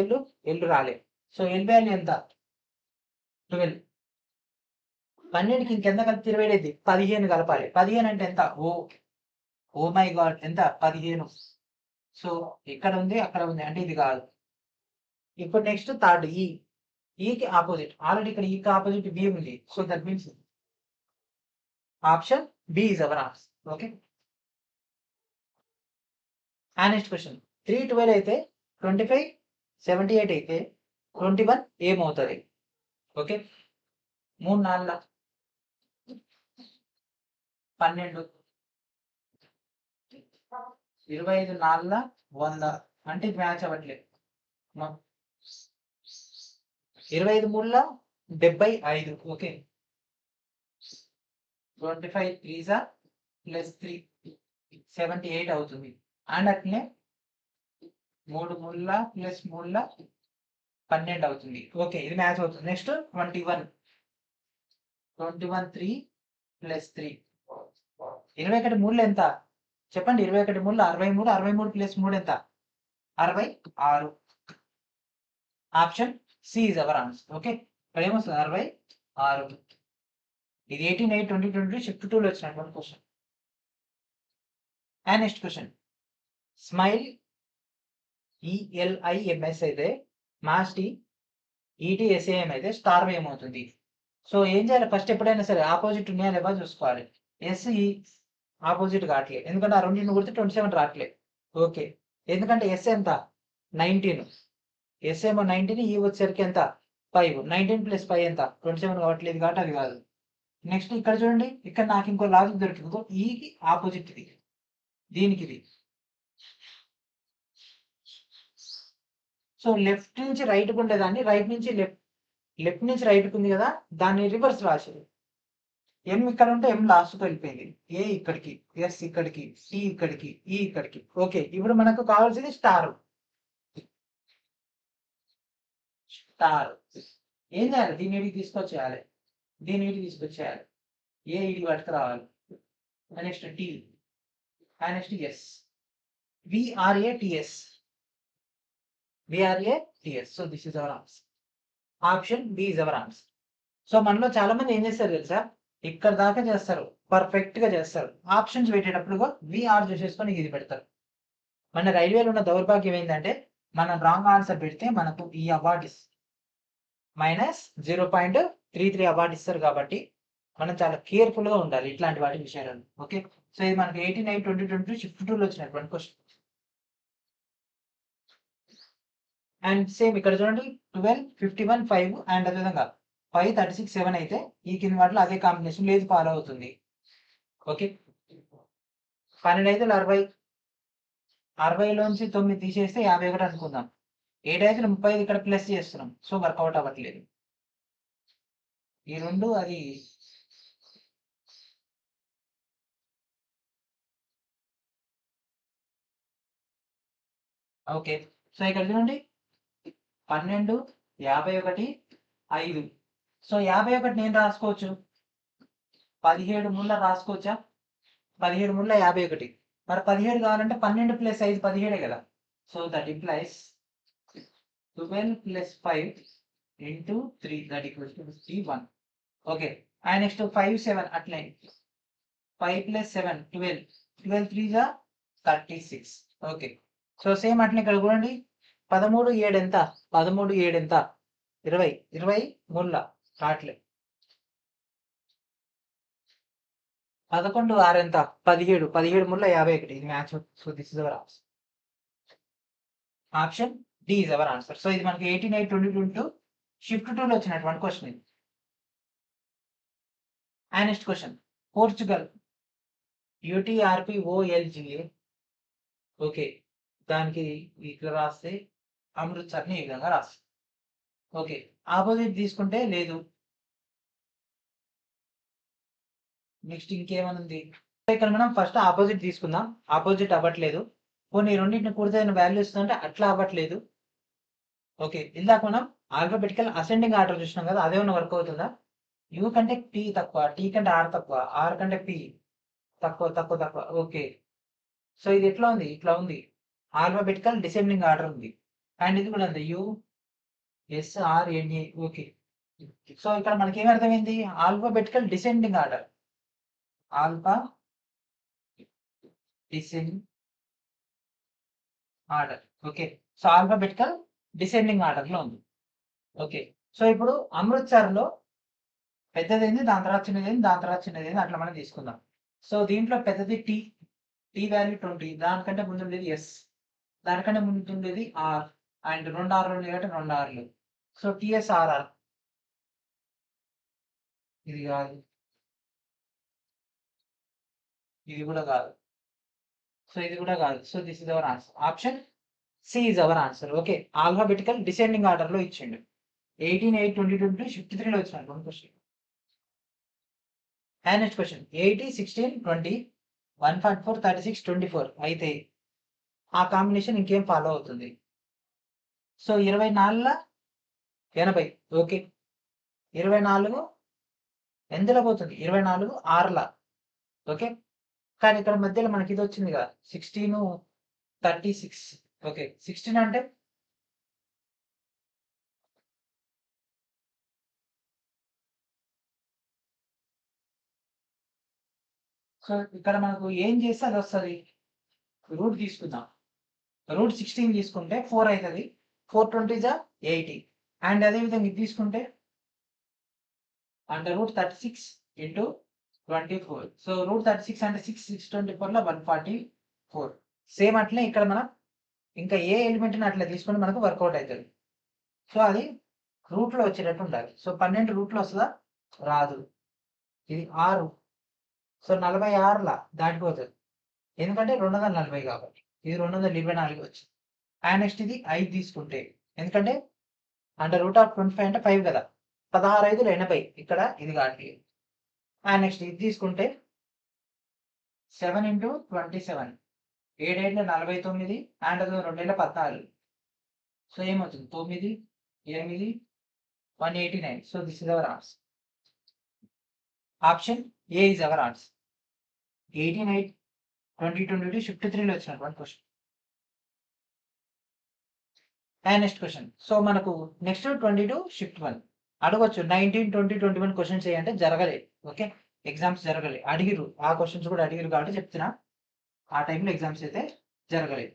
ఎల్ రాలే. సో ఎల్ వాల్యూ ఎంత? 12. 12కి ఇంకెంత కలిపి 27 అయింది? 15 కలపాలి. 15 అంటే ఎంత? ఓ మై గాడ్, ఎంత? 15. సో ఇక్కడ ఉంది, అక్కడ ఉంది, అంటే ఇది కాదు. ఇప్పుడు నెక్స్ట్ థర్డ్ ఈకి ఆపోజిట్. ఆల్రెడీ ఇక్కడ ఈకి ఆపోజిట్ బి ఉంది. So that means option B is our answer. Okay, next question. 3 12 అయితే 25 78 అయితే 21 ఏమవుతుంది? ఓకే, 3 4 12, 25 4 100 అంటే ఇది మ్యాచ్ అవ్వట్లేదు. 25 3 75. ఓకే, 25 3 + 3 78 అవుతుంది. అండ్ అట్లనే 3 3 + 3 12 అవుతుంది. ఓకే, ఇది మ్యాచ్ అవుతుంది. నెక్స్ట్ 21 3 + 3 21 3 ఎంత చెప్పండి? 21 3 63, 63 + 3 ఎంత? 66. Option C is our answer. Okay, ఇక్కడ ఏమొస్తుంది? 66. ఇది 18/8/2022 షిఫ్ట్ 2 లో వచ్చినటువంటి question. And next question. Smile ELIMS అయితే మాస్టి ETSAM అయితే స్టార్ ఏమవుతుంది? సో ఏం చేయాలి? ఫస్ట్ ఎప్పుడైనా సరే ఆపోజిట్ ఉన్నాయా లేవా చూసుకోవాలి. SE ఆపోజిట్ కావట్లేదు, ఎందుకంటే ఆ రెండింటిని కొడితే 27 రావట్లేదు. ఓకే, ఎందుకంటే ఎస్ ఎంత? 19. ఎస్ ఏమో 19, ఈ వచ్చేసరికి ఎంత? 5. 19 + 5 ఎంత? 27 కావట్లేదు కాబట్టి అది కాదు. నెక్స్ట్ ఇక్కడ చూడండి, ఇక్కడ నాకు ఇంకో లాజిక్ దొరికింది. ఈకి ఆపోజిట్ ఇది, దీనికి ఇది. సో లెఫ్ట్ నుంచి రైట్కి ఉండేదాన్ని రైట్ నుంచి లెఫ్ట్ నుంచి రైట్కి ఉంది కదా, దాన్ని రివర్స్ రాశారు. ఎం ఇక్కడ ఉంటే ఎం లాస్ట్కి వెళ్ళిపోయింది. ఏ ఇక్కడికి, ఎస్ ఇక్కడికి, సి ఇక్కడికి, ఈ ఇక్కడికి. ఓకే, ఇప్పుడు మనకు కావాల్సింది స్టార్. ఏం చేయాలి? దీన్ని ఇడికి తీసుకొచ్చేయాలి, దీన్ని ఇడికి తీసుకొచ్చేయాలి. ఏ ఇడికి పట్టుకు రావాలి. Next T, next S. VRATS. So this is our answer. Option B is our answer. So మనలో చాలా మంది ఏం చేస్తారు తెలుసా? ఇక్కడ దాకా చేస్తారు, పర్ఫెక్ట్ గా చేస్తారు. ఆప్షన్స్ పెట్టేటప్పుడు VR చేసేసుకొని ఇది పెడతారు. మన రైల్వేలో ఉన్న దౌర్భాగ్యం ఏంటంటే, మనం రాంగ్ ఆన్సర్ పెడితే మనకు ఈ అవార్డు -0.33 అవార్డు ఇస్తారు. కాబట్టి మనం చాలా కేర్ఫుల్ గా ఉండాలి ఇట్లాంటి వాటి విషయాలను. ఓకే, సో ఇది మనకి 18/8/2022 షిఫ్ట్ 2 లో వచ్చినటువంటి క్వశ్చన్. అండ్ సేమ్ ఇక్కడ చూడండి, 12 51 5 అండ్ అదేవిధంగా 5 36 7 అయితే ఈ కింద వాటిలో అదే కాంబినేషన్ లేదు ఫాలో అవుతుంది. ఓకే, 12 అయితే 60, 60లోంచి 9 తీసేస్తే 51 అనుకుందాం. 7 అయితే 35 ఇక్కడ ప్లస్ చేస్తున్నాం. సో వర్కౌట్ అవ్వట్లేదు ఈ రెండు. అది ఓకే, సో ఇక్కడ చూడండి 12 51 5. సో 51 నేను రాసుకోవచ్చు, 17 ముళ్ళ రాసుకోవచ్చా? 17 ముళ్ళ 51. మరి 17 కావాలంటే 12 + 5 17 కదా. So that implies 12 + 5 × 3 that equals to 51. Okay, and next 5 7 అట్లే 5 + 7 12. 12 3 36. ఓకే, సో సేమ్ అట్లే ఇక్కడ చూడండి 13 7 ఎంత? 13 7 ఎంత? 20 20 ముళ్ళ రాట్లే. 11 6 ఎంత? 17 17 ముళ్ళ 51. ఇది match. So this is our answer. Option D is our answer. So ఇది మనకి 18/8/2022 షిఫ్ట్ 2 లో వచ్చినటువంటి క్వశ్చన్ ఇది. And next question, Portugal UTRPOLGA. Okay, దానికి ఇట్లా రాస్తే అమృత్సర్ని ఈ విధంగా రాస్తుంది. ఓకే, ఆపోజిట్ తీసుకుంటే లేదు. నెక్స్ట్ ఇంకేమనుంది? ఇక్కడ మనం ఫస్ట్ ఆపోజిట్ తీసుకుందాం. ఆపోజిట్ అవ్వట్లేదు. కొన్ని రెండింటిని కూడితే వాల్యూ ఇస్తుందంటే అట్లా అవ్వట్లేదు. ఓకే, ఇందాక మనం ఆల్ఫాబెటికల్ అసెండింగ్ ఆర్డర్ చూసినాం కదా, అదేమన్నా వర్క్ అవుతుందా? యూ కంటే టీ తక్కువ, టీ కంటే ఆర్ తక్కువ, ఆర్ కంటే పి తక్కువ తక్కువ తక్కువ. ఓకే, సో ఇది ఎట్లా ఉంది? ఇట్లా ఉంది. ఆల్ఫాబెటికల్ డిసెండింగ్ ఆర్డర్ ఉంది. అండ్ ఇది కూడా ఉంది, USRNA. ఓకే, సో ఇక్కడ మనకి ఏమి అర్థమైంది? Alphabetical descending order. Alpha descending order. Okay, so alphabetical descending order లో ఉంది. ఓకే, సో ఇప్పుడు అమృత్సర్ లో పెద్దదైంది, దాని తర్వాత చిన్నదైంది, దాని తర్వాత చిన్నదైంది, అట్లా మనం తీసుకుందాం. సో దీంట్లో పెద్దది టీ, టీ వాల్యూ 20, దానికంటే ముందు ఉండేది ఎస్, దానికంటే ముందు ఉండేది ఆర్, అండ్ 2 ఆర్లు ఉన్నాయి కాబట్టి 2 ఆర్లు. So TSRR. ఇది కాదు, ఇది కూడా కాదు, సో ఇది కూడా కాదు. So this is our answer. Option C is our answer. Okay, alphabetical descending order లో ఇచ్చిండు. 18/8/2022 షిఫ్ట్ 3 లో వచ్చినటువంటి క్వశ్చన్. అండ్ నెక్స్ట్ క్వశ్చన్, 80 16 20 144 36 24 అయితే ఆ కాంబినేషన్ ఇంకేం ఫాలో అవుతుంది? సో 24 80. ఓకే, 24 ఎందులో పోతుంది? 24 6ల. ఓకే, కానీ ఇక్కడ మధ్యలో మనకి ఇది వచ్చింది కదా, 16 36. ఓకే, 16 అంటే సో ఇక్కడ మనకు ఏం చేస్తే అది వస్తుంది. రూట్ తీసుకుందాం. రూట్ 16 తీసుకుంటే 4 అవుతుంది. 4 20 80. అండ్ అదేవిధంగా ఇది తీసుకుంటే under root 36 into 24. So root 36 అంటే 6 624లో 144. సేమ్ అట్లే ఇక్కడ మనం ఇంకా ఏ ఎలిమెంట్ని అట్లా తీసుకుంటే మనకు వర్కౌట్ అవుతుంది. సో అది రూట్లో వచ్చేటట్టు ఉండాలి. సో 12 రూట్లో వస్తుందా? రాదు. ఇది 6, సో 46లా దాటిపోతుంది, ఎందుకంటే 240 కాబట్టి. ఇది 224 వచ్చింది. అండ్ నెక్స్ట్ ఇది 5 తీసుకుంటే, ఎందుకంటే అండర్ రూట్ ఆఫ్ 25 అంటే 5 కదా, 16 5 80. ఇక్కడ ఇది కావట్లేదు. అండ్ నెక్స్ట్ ఇది తీసుకుంటే 7 ఇంటూ 27, 7 8 49, అండ్ అది 2 14. సో ఏమవుతుంది? 9 8 189. So this is our answer. Option A is our answer. 18/8/2022 shift 3 లో వచ్చినటువంటి question. And next question, so మనకు నెక్స్ట్ 22 షిఫ్ట్ 1 అడగొచ్చు. 19 20 21 క్వశ్చన్స్ ఏంటంటే జరగలేదు. ఓకే, ఎగ్జామ్స్ జరగలేదు, అడిగిరు. ఆ క్వశ్చన్స్ కూడా అడిగిరు కాబట్టి చెప్తున్నా, ఆ టైంలో ఎగ్జామ్స్ అయితే జరగలేదు.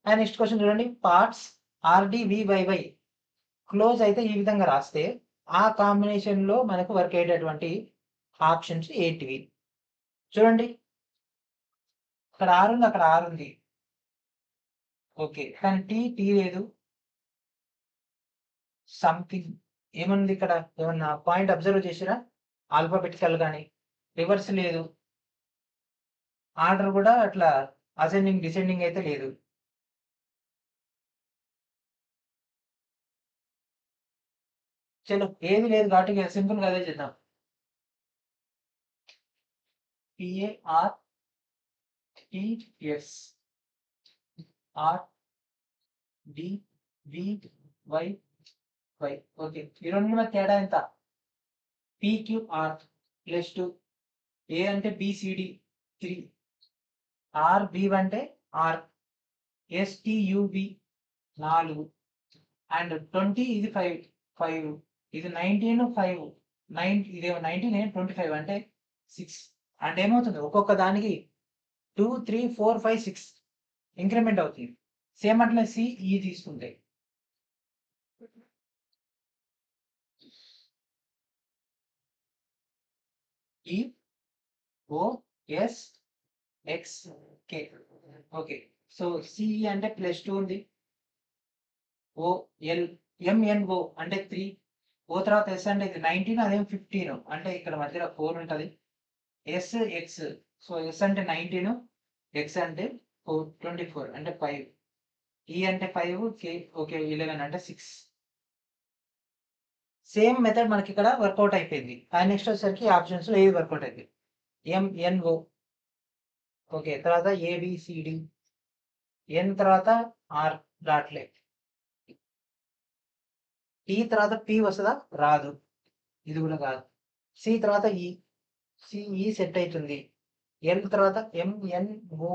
అండ్ నెక్స్ట్ క్వశ్చన్ చూడండి, పార్ట్స్ RDVYY క్లోజ్ అయితే ఈ విధంగా రాస్తే ఆ కాంబినేషన్ లో మనకు వర్క్ అయ్యేటటువంటి ఆప్షన్స్ ఏంటివి? చూడండి, ఇక్కడ ఆర్ ఉంది, అక్కడ ఆర్ ఉంది. ఓకే, కానీ టీ లేదు. సంథింగ్ ఏముంది ఇక్కడ? ఏమన్నా పాయింట్ అబ్జర్వ్ చేసిరా? ఆల్ఫాబెటికల్ కానీ రివర్స్ లేదు, ఆర్డర్ కూడా అట్లా అసెండింగ్ డిసెండింగ్ అయితే లేదు. చలో, ఏది లేదు కాబట్టి సింపుల్ గా అదే చేద్దాం. PARTS RDVYY. ఓకే, ఈ రెండు మీద తేడా ఎంత? PQR +2, A అంటే BCD 3, RB అంటే R, STUV 4, అండ్ 20 ఇది 5, ఇది 19 5, 9 ఇదేమో 19 25 అంటే 6. అంటే ఏమవుతుంది? ఒక్కొక్క దానికి 2 3 4 5 6 ఇంక్రిమెంట్ అవుతుంది. సేమ్ అట్లా సిఈ తీసుకుంటే ఈ ఓ ఎస్ ఎక్స్ కే. ఓకే, సో సిఈ అంటే +2 ఉంది, ఓ ఎల్ ఎంఎన్ఓ అంటే 3, ఓ తర్వాత ఎస్ అంటే ఇది 19, అదేం 15, అంటే ఇక్కడ మధ్యలో 4 ఉంటుంది. ఎస్ ఎక్స్, సో ఎస్ అంటే 19, ఎక్స్ అంటే 24 అంటే 5, ఈ అంటే 5, కే ఓకే 11 అంటే 6. సేమ్ మెథడ్ మనకి ఇక్కడ వర్కౌట్ అయిపోయింది. అండ్ నెక్స్ట్ వచ్చేసరికి ఆప్షన్స్ లో ఏది వర్కౌట్ అయింది, ఎంఎన్ఓ, ఓకే తర్వాత ఏబిసిడి, ఎన్ తర్వాత ఆర్ డాట్లే, టీ తర్వాత పి వస్తుందా, రాదు, ఇది కూడా కాదు. సి తర్వాత ఈ, సిఈ సెట్ అవుతుంది. ఎల్ తర్వాత ఎంఎన్ఓ,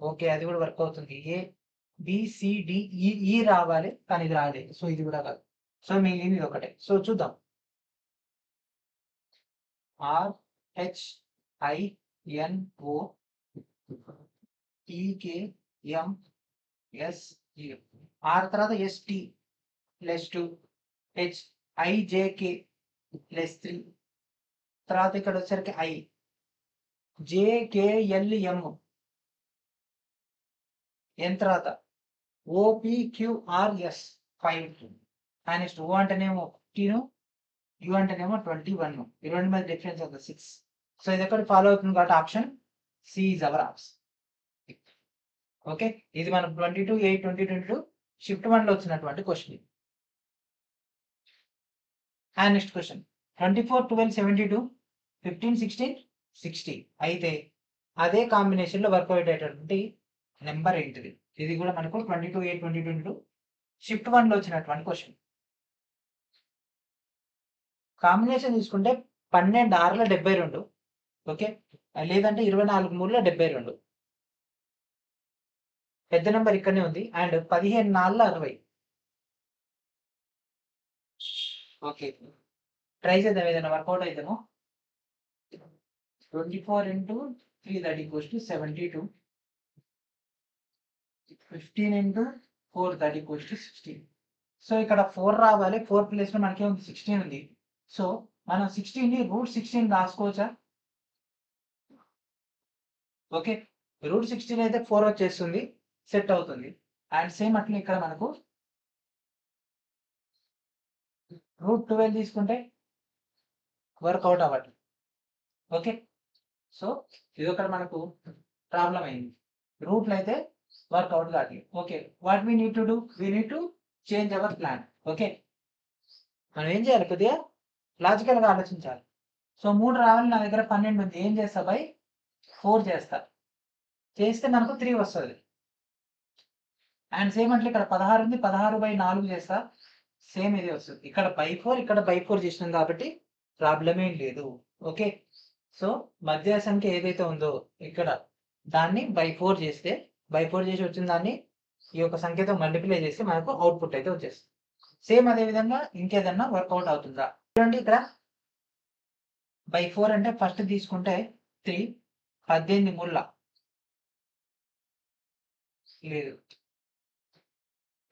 ఓకే అది కూడా వర్క్ అవుతుంది. ఏ బిసిడి ఈ రావాలి, కానీ ఇది రాలేదు, సో ఇది కూడా కాదు. సో మిగిలింది ఇది ఒకటే. సో చూద్దాం, R H I N O TK M S R తర్వాత ఎస్టి +2, హెచ్ ఐజేకే +3, తర్వాత ఇక్కడ వచ్చేసరికి ఐ జేకేఎల్ఎం, ఎన్ తర్వాత ఓపిక్యూఆర్ఎస్ 5, అండ్ నెక్స్ట్ ఓ అంటేనేమో 15, యూ అంటేనేమో 21, ఈ రెండు మీద డిఫరెన్స్ అవుతుంది 6. సో ఇది ఎక్కడ ఫాలో అవుతుంది కాబట్టి option C is our option. Okay, ఇది మనం 22/8/2022 షిఫ్ట్ 1 లో వచ్చినటువంటి క్వశ్చన్. అండ్ నెక్స్ట్ క్వశ్చన్ 24/12/72, 15/16/60 అయితే అదే కాంబినేషన్ లో వర్కౌట్ అయ్యేటటువంటి నెంబర్ ఏంటిది? ఇది కూడా మనకు 22/8/2022 షిఫ్ట్ 1 లో వచ్చినటువంటి క్వశ్చన్. కాంబినేషన్ తీసుకుంటే 12/6 72, ఓకే, లేదంటే 24/3 72. పెద్ద నెంబర్ ఇక్కడనే ఉంది. అండ్ 15/4 60. ఓకే, ట్రై చేద్దాం, ఏదైనా work out అయిద్దాము. 24/3 that equals to 72, 15/4 that equals to 16. So ఇక్కడ 4 రావాలి, 4 ప్లేస్ లో మనకి 16 ఉంది. సో మనం 16 ని √16 రాసుకోవచ్చా? ఓకే, √16 అయితే 4 వచ్చేస్తుంది, సెట్ అవుతుంది. అండ్ సేమ్ అట్లా ఇక్కడ మనకు √12 తీసుకుంటే వర్కౌట్ అవ్వట్లేదు. ఓకే, సో ఇది ఒకటి మనకు ప్రాబ్లం అయింది, రూట్లు అయితే వర్కౌట్ కాదు. Okay, what we need to do, we need to change our plan. Okay, మనం ఏం చేయాలి, కొద్దిగా లాజికల్ గా ఆలోచించాలి. సో 3 రావాలి, నా దగ్గర 12 ఉంది, ఏం చేస్తా బై 4 చేస్తా, చేస్తే మనకు 3 వస్తుంది. అండ్ సేమ్ అంటే ఇక్కడ 16 ఉంది, 16/4 చేస్తా, సేమ్ ఇది వస్తుంది. ఇక్కడ /4, ఇక్కడ /4 చేసినాం కాబట్టి ప్రాబ్లం ఏం లేదు. ఓకే, సో మధ్య సంఖ్య ఏదైతే ఉందో ఇక్కడ దాన్ని /4 చేస్తే, /4 చేసి వచ్చిన దాన్ని ఈ యొక్క సంఖ్యతో మల్టిప్లై చేస్తే మనకు అవుట్పుట్ అయితే వచ్చేస్తుంది. సేమ్ అదే విధంగా ఇంకేదన్నా వర్కౌట్ అవుతుందా చూడండి. ఇక్కడ /4 అంటే ఫస్ట్ తీసుకుంటే 3, 18 ముళ్ళ లేదు,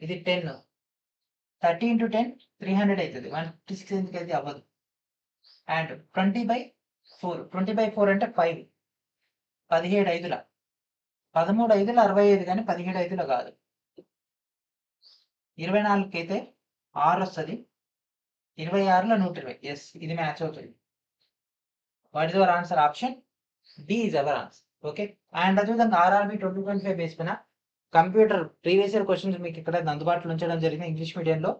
ఇది 10, 30 × 10 300 అవుతుంది, 156 ఎందుకు అయితే అవ్వదు. అండ్ 20/4, 20/4 అంటే 5, 17 5ల, 13 5ల 65, కానీ 17 5ల కాదు. 24కి అయితే 6 వస్తుంది, 26లో 120. ఎస్, ఇది మ్యాచ్ అవుతుంది. What is our answer? Option D is our answer. Okay, and అదేవిధంగా ఆర్ఆర్బి 2025 బేస్ పైన కంప్యూటర్ ప్రీవియస్ ఇయర్ క్వశ్చన్స్ మీకు ఇక్కడ అందుబాటులో ఉంచడం జరిగింది. ఇంగ్లీష్ మీడియంలో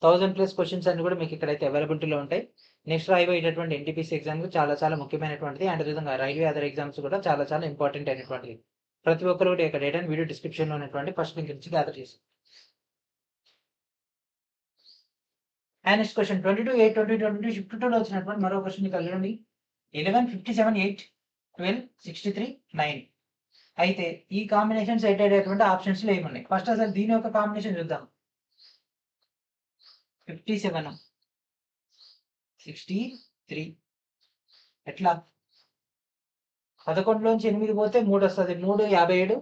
1000+ క్వశ్చన్స్ అన్ని కూడా మీకు ఇక్కడైతే అవైలబిలిటీలో ఉంటాయి. నెక్స్ట్ రాయబోయేటటువంటి ఎన్టీపీసీ ఎగ్జామ్ చాలా చాలా ముఖ్యమైనటువంటిది. అండ్ అదేవిధంగా రైల్వే అదర్ ఎగ్జామ్స్ కూడా చాలా చాలా ఇంపార్టెంట్ అయినటువంటిది. ప్రతి ఒక్కరు కూడా ఇక్కడ డేటాను వీడియో డిస్క్రిప్షన్లో ఉన్నటువంటి ఫస్ట్ లింక్ నుంచి గ్యాదర్ చేసి. అండ్ నెక్స్ట్ క్వశ్చన్ 22/8/2022 షిఫ్ట్ 2 లో వచ్చినటువంటి మరో క్వశ్చన్ కలిగి 11 57 8 12 63 9 అయితే ఈ కాంబినేషన్ సెట్ అయ్యేటువంటి ఆప్షన్స్ లో ఏమున్నాయి? ఫస్ట్ అసలు దీని యొక్క కాంబినేషన్ చూద్దాం. 57 63 ఎట్లా? 11లోంచి 8 పోతే 3 వస్తుంది, 3 57,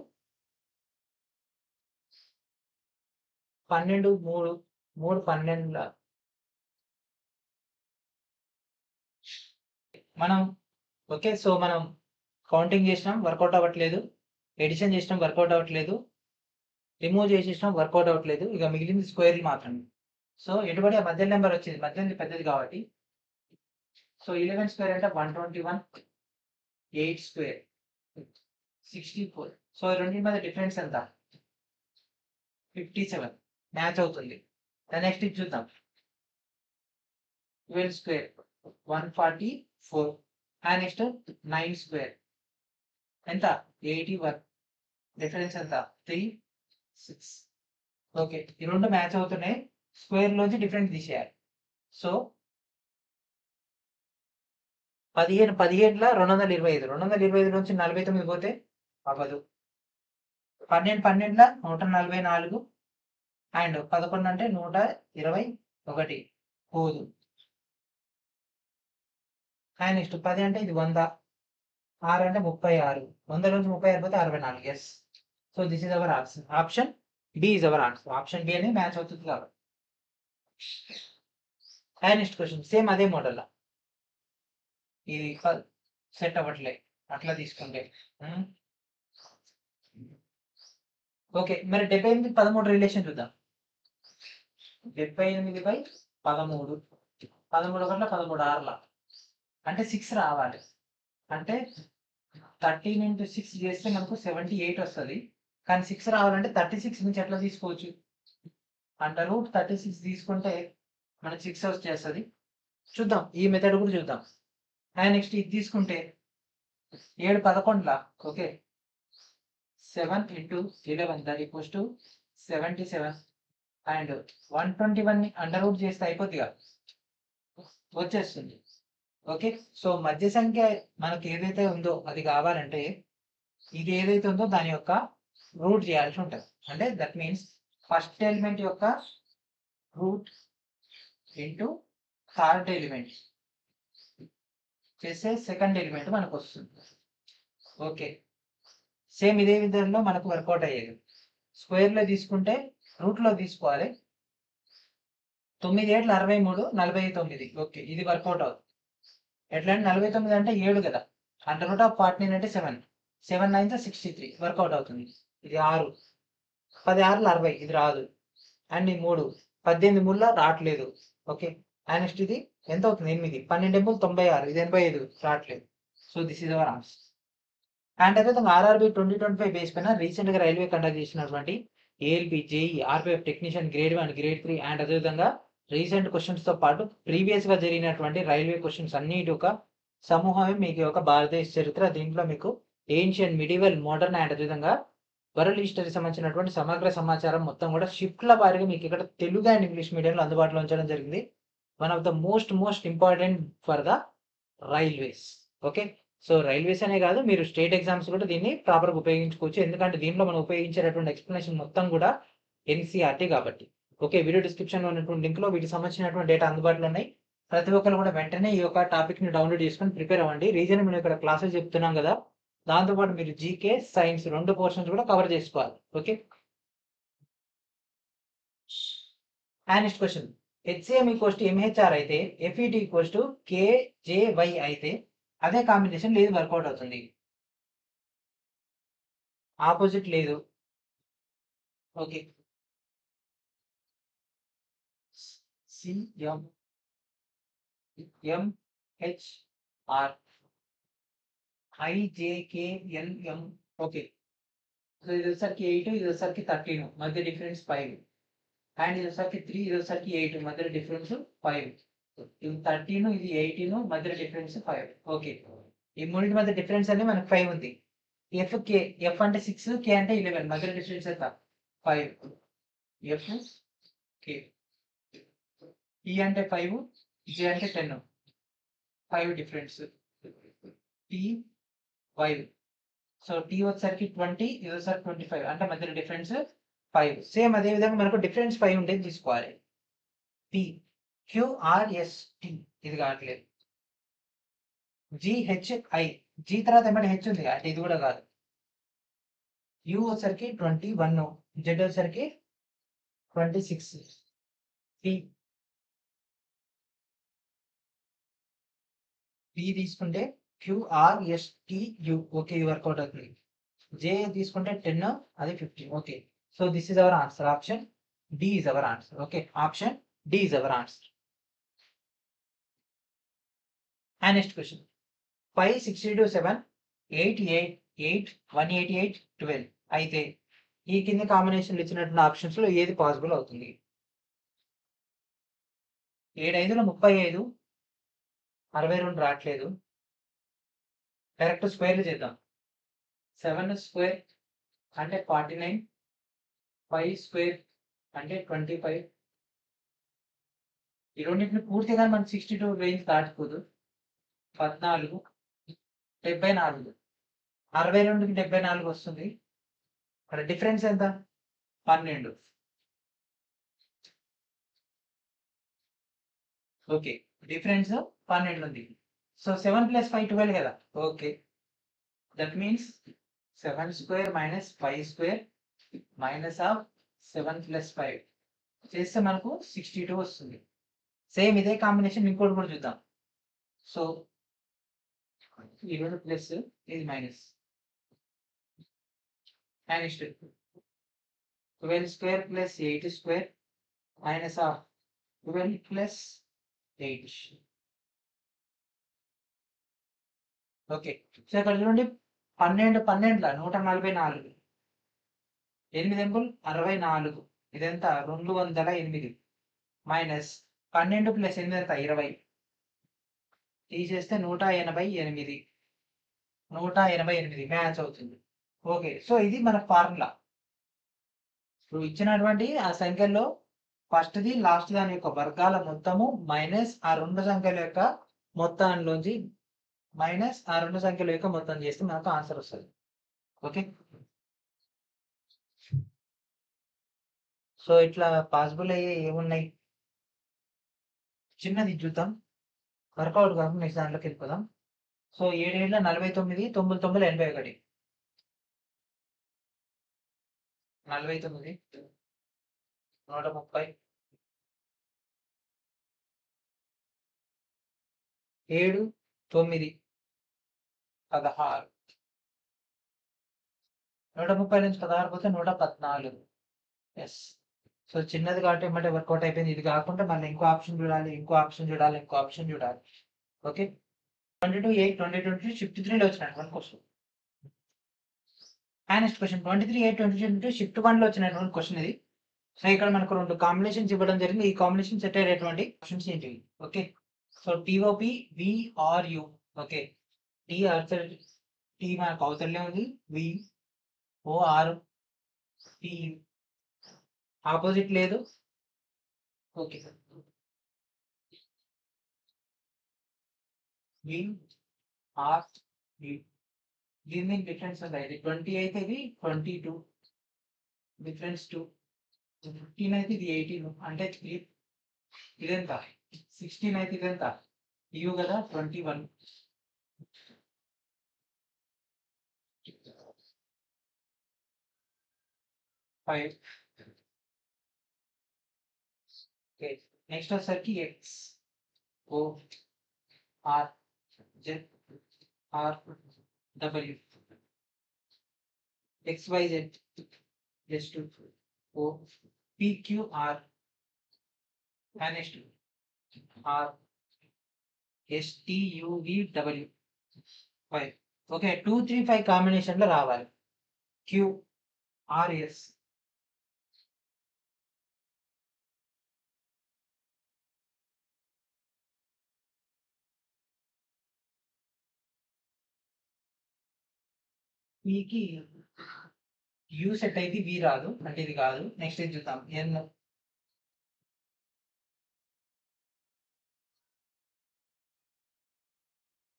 12 3 3 12 మనం ఓకే. సో మనం కౌంటింగ్ చేసినాం వర్కౌట్ అవ్వట్లేదు. ఎడిషన్ చేసినాం వర్కౌట్ అవ్వట్లేదు. రిమూవ్ చేసేసినాం వర్కౌట్ అవ్వట్లేదు. ఇక మిగిలింది స్క్వేర్లు మాత్రమే. సో ఎటుబడి ఆ మధ్య నెంబర్ వచ్చింది. మధ్యది పెద్దది కాబట్టి. సో 11 స్క్వేర్ అంటే 121, 8 స్క్వేర్ 64. సో రెండింటి మధ్య డిఫరెన్స్ ఎంత? 57 మ్యాచ్ అవుతుంది. నెక్స్ట్ ఇది చూద్దాం. 12 స్క్వేర్ 144 అండ్ నెక్స్ట్ 9 స్క్వేర్ ఎంత? 81. డిఫరెన్స్ ఎంత? 3, 6. ఓకే. ఈ రెండు మ్యాచ్ అవుతున్నాయి. స్క్వేర్ లోంచి డిఫరెన్స్ తీసేయాలి. సో 15 225 225 నుంచి 49 పోతే అవ్వదు. 12 144 అండ్ 11 అంటే 121 పోదు. అండ్ నెక్స్ట్ 10 అంటే ఇది 100, 6 అంటే 36, 100 నుంచి 36 పోతే 64. Yes. So this is our answer. Option B is our answer. Option B అనేది మ్యాచ్ అవుతుంది కాబట్టి. అండ్ నెక్స్ట్ క్వశ్చన్ సేమ్ అదే మోడల్. ఇది సెట్ అవ్వట్లే అట్లా తీసుకుంటే. ఓకే. మరి 78 13 రిలేషన్ చూద్దాం. 78/13 13 1 13 6 అంటే 6 రావాలి. అంటే 13 into 6 చేస్తే మనకు 78 వస్తుంది. కానీ 6 రావాలంటే 36 నుంచి ఎట్లా తీసుకోవచ్చు అంటే √36 తీసుకుంటే మనకు 6 వచ్చేస్తుంది. చూద్దాం ఈ మెథడ్ కూడా చూద్దాం. అండ్ నెక్స్ట్ ఇది తీసుకుంటే 7 11 okay 7 into 11 that equals to 77 and 121 under root చేస్తే అయిపోద్దిగా వచ్చేస్తుంది. ఓకే. సో మధ్య సంఖ్య మనకి ఏదైతే ఉందో అది కావాలంటే ఇది ఏదైతే ఉందో దాని యొక్క రూట్ చేయాల్సి ఉంటుంది. అంటే దట్ మీన్స్ ఫస్ట్ ఎలిమెంట్ యొక్క రూట్ ఇంటూ థర్డ్ ఎలిమెంట్ చేసే సెకండ్ ఎలిమెంట్ మనకు వస్తుంది. ఓకే. సేమ్ ఇదే విధంగా మనకు వర్కౌట్ అయ్యేది. స్క్వేర్లో తీసుకుంటే రూట్లో తీసుకోవాలి. 9 7 63 49. ఓకే. ఇది వర్కౌట్ అవుతుంది. ఎట్లా అంటే 49 అంటే 7 కదా. √49 అంటే 7. 7 9 63 వర్కౌట్ అవుతుంది. ఇది 6. 10 6 60 ఇది రాదు. అండ్ ఈ 3 18 3 రావట్లేదు. ఓకే. అండ్ నెక్స్ట్ ఇది ఎంత అవుతుంది? 8. 12 96 ఇది 85 రావట్లేదు. So this is our answer. And అదేవిధంగా RRB 2025 బేస్ పైన రీసెంట్గా రైల్వే కండక్ట్ చేసినటువంటి ALB JE RPF technician grade 1 grade 3 and అదేవిధంగా రీసెంట్ క్వశ్చన్స్ తో పాటు ప్రీవియస్ గా జరిగినటువంటి రైల్వే క్వశ్చన్స్ అన్నిటి ఒక సమూహమే మీకు ఒక భారతదేశ చరిత్ర. దీంట్లో మీకు ఏన్షియన్, మిడివల్, మోడర్న్ అండ్ అదేవిధంగా వరల్డ్ హిస్టరీ సంబంధించినటువంటి సమగ్ర సమాచారం మొత్తం కూడా షిఫ్ట్ల వారీగా మీకు ఇక్కడ తెలుగు అండ్ ఇంగ్లీష్ మీడియంలో అందుబాటులో ఉంచడం జరిగింది. One of the most important for the railways. Okay. So railways అనే కాదు, మీరు స్టేట్ ఎగ్జామ్స్ కూడా దీన్ని ప్రాపర్గా ఉపయోగించుకోవచ్చు. ఎందుకంటే దీంట్లో మనం ఉపయోగించేటటువంటి ఎక్స్ప్లెనేషన్ మొత్తం కూడా NCERT కాబట్టి. ఓకే. వీడియో డిస్క్రిప్షన్లో ఉన్నటువంటి లింక్లో వీటికి సంబంధించినటువంటి డేటా అందుబాటులో ఉన్నాయి. ప్రతి ఒక్కరు కూడా వెంటనే ఈ యొక్క టాపిక్ని డౌన్లోడ్ చేసుకొని ప్రిపేర్ అవ్వండి. రీజన్ మనం ఇక్కడ క్లాసెస్ చెప్తున్నాం కదా, దాంతోపాటు మీరు జీకే, సైన్స్ 2 పోర్షన్స్ కూడా కవర్ చేసుకోవాలి. Okay. And next question, HCM = MHR అయితే FET = KJY అయితే అదే కాంబినేషన్ లేదు వర్కౌట్ అవుతుంది. ఆపోజిట్ లేదు. Okay. CM MHR IJKLM. Okay. So ఇది వచ్చేసరికి 8, ఇది వచ్చేసరికి 13, మధ్య డిఫరెన్స్ 5. అండ్ ఇది వచ్చేసరికి 3, ఇది వచ్చేసరికి 8, మధ్య డిఫరెన్స్ 5. ఇది 13, ఇది 18, మధ్య డిఫరెన్స్ 5. ఓకే. ఈ మూడింటి మధ్య డిఫరెన్స్ అనేది మనకు 5 ఉంది. F అంటే 6, K అంటే 11, మధ్య డిఫరెన్స్ ఎంత? 5. F K. E అంటే 5, J అంటే 10, 5 డిఫరెన్స్. T 5. సో T వచ్చేసరికి 20, ఇది వచ్చేసరికి 25, అంటే మధ్య డిఫరెన్స్ 5. సేమ్ అదే విధంగా మనకు డిఫరెన్స్ 5 ఉండేది తీసుకోవాలి. P QRST ఇది కావట్లేదు. GHI, G తర్వాత ఏమంటే H ఉంది అంటే ఇది కూడా కాదు. U వచ్చేసరికి 21, Z వచ్చేసరికి 26 P తీసుకుంటే QRSTU ఓకే వర్కౌట్ అవుతుంది. J తీసుకుంటే 10 అది 15 okay. So this is our answer. Option D is our answer. Okay, option D is our answer. And next question. 5, 62, 7, 8, 8, 8, 188, 12 అయితే ఈ కింది కాంబినేషన్ ఇచ్చినటువంటి ఆప్షన్స్ లో ఏది పాసిబుల్ అవుతుంది? 7 5లో 35, 62 రావట్లేదు. డైరెక్ట్ స్క్వేర్లు చేద్దాం. 7 స్క్వేర్ అంటే 49, 5 స్క్వేర్ అంటే 25. ఈ రెండింటిని పూర్తిగా మనకి 62 రేంజ్ దాటిపోదు. 14, 74, 62కి 74 వస్తుంది. ఇక్కడ డిఫరెన్స్ ఎంత? 12. ఓకే, డిఫరెన్స్ 12 ఉంది. సో 7 + 5 12 కదా. Okay, that means 7 square minus 5 square minus of 7 + 5 చేస్తే మనకు 62 వస్తుంది. సేమ్ ఇదే కాంబినేషన్ ఇంకోటి కూడా చూద్దాం. సో ఈ రెండు ప్లస్ ఇది minus. Next 12 square plus 8 square minus of 12 plus 8. Okay, so ఇక్కడ చూడండి 12 12 144, 8 ఎంపుల్ 64, ఇదంతా 208 మైనస్ 12 + 8 ఎంత 20 తీసేస్తే 188, 188 మ్యాచ్ అవుతుంది. ఓకే, సో ఇది మన ఫార్ములా. ఇప్పుడు ఇచ్చినటువంటి ఆ సంఖ్యల్లో ఫస్ట్ది లాస్ట్ దాని యొక్క వర్గాల మొత్తము మైనస్ ఆ రెండు సంఖ్యల యొక్క మొత్తాన్నిలోంచి మైనస్ ఆ రెండు సంఖ్యల యొక్క మొత్తం చేస్తే మనకు ఆన్సర్ వస్తుంది. ఓకే, సో ఇట్లా పాసిబుల్ అయ్యే ఏమున్నాయి చిన్నది చూద్దాం. వర్కౌట్ కాకుండా నెక్స్ట్ దాంట్లోకి వెళ్ళిపోదాం. సో 7 7 49, 9 9 81, 49 130, 7 9 16, 130 నుంచి 16 పోతే 114. ఎస్, సో చిన్నది కాబట్టి ఏమంటే వర్కౌట్ అయిపోయింది. ఇది కాకుండా మళ్ళీ ఇంకో ఆప్షన్ చూడాలి, ఇంకో ఆప్షన్ చూడాలి, ఇంకో ఆప్షన్ చూడాలి. ఓకే, 22 8 2022 షిఫ్ట్ 3లో వచ్చినటువంటి క్వశ్చన్. నెక్స్ట్ క్వశ్చన్ 23 8 2022 షిఫ్ట్ 1లో వచ్చినటువంటి క్వశ్చన్ ఇది. సో ఇక్కడ మనకు రెండు కాంబినేషన్స్ ఇవ్వడం జరిగింది. ఈ కాంబినేషన్ సెట్ అయ్యేటువంటి ఆప్షన్స్ ఏంటి? Okay, so TOP VRU. Okay, T మనకు అవతలనే ఉంది, VOR T ఆపోజిట్ లేదు. ఓకే, VRU దీని డిఫరెన్స్ ఉంది. ఇది 20 అయితే ఇది 22 డిఫరెన్స్ 2, 15 అయితే ఇది 18 అంటే 3, ఇదెంత 16 అయితే ఇదెంత ఇవి కదా 21. ఓకే, నెక్స్ట్ వచ్చేసరికి XORZRW XYZ S2 O PQR and next R STUVW 5. Okay, 2 3 5 combination లో రావాలి. QRS Pకి U సెట్ అయితే V రాదు, అంటే ఇది కాదు. నెక్స్ట్ ఇది చూద్దాం.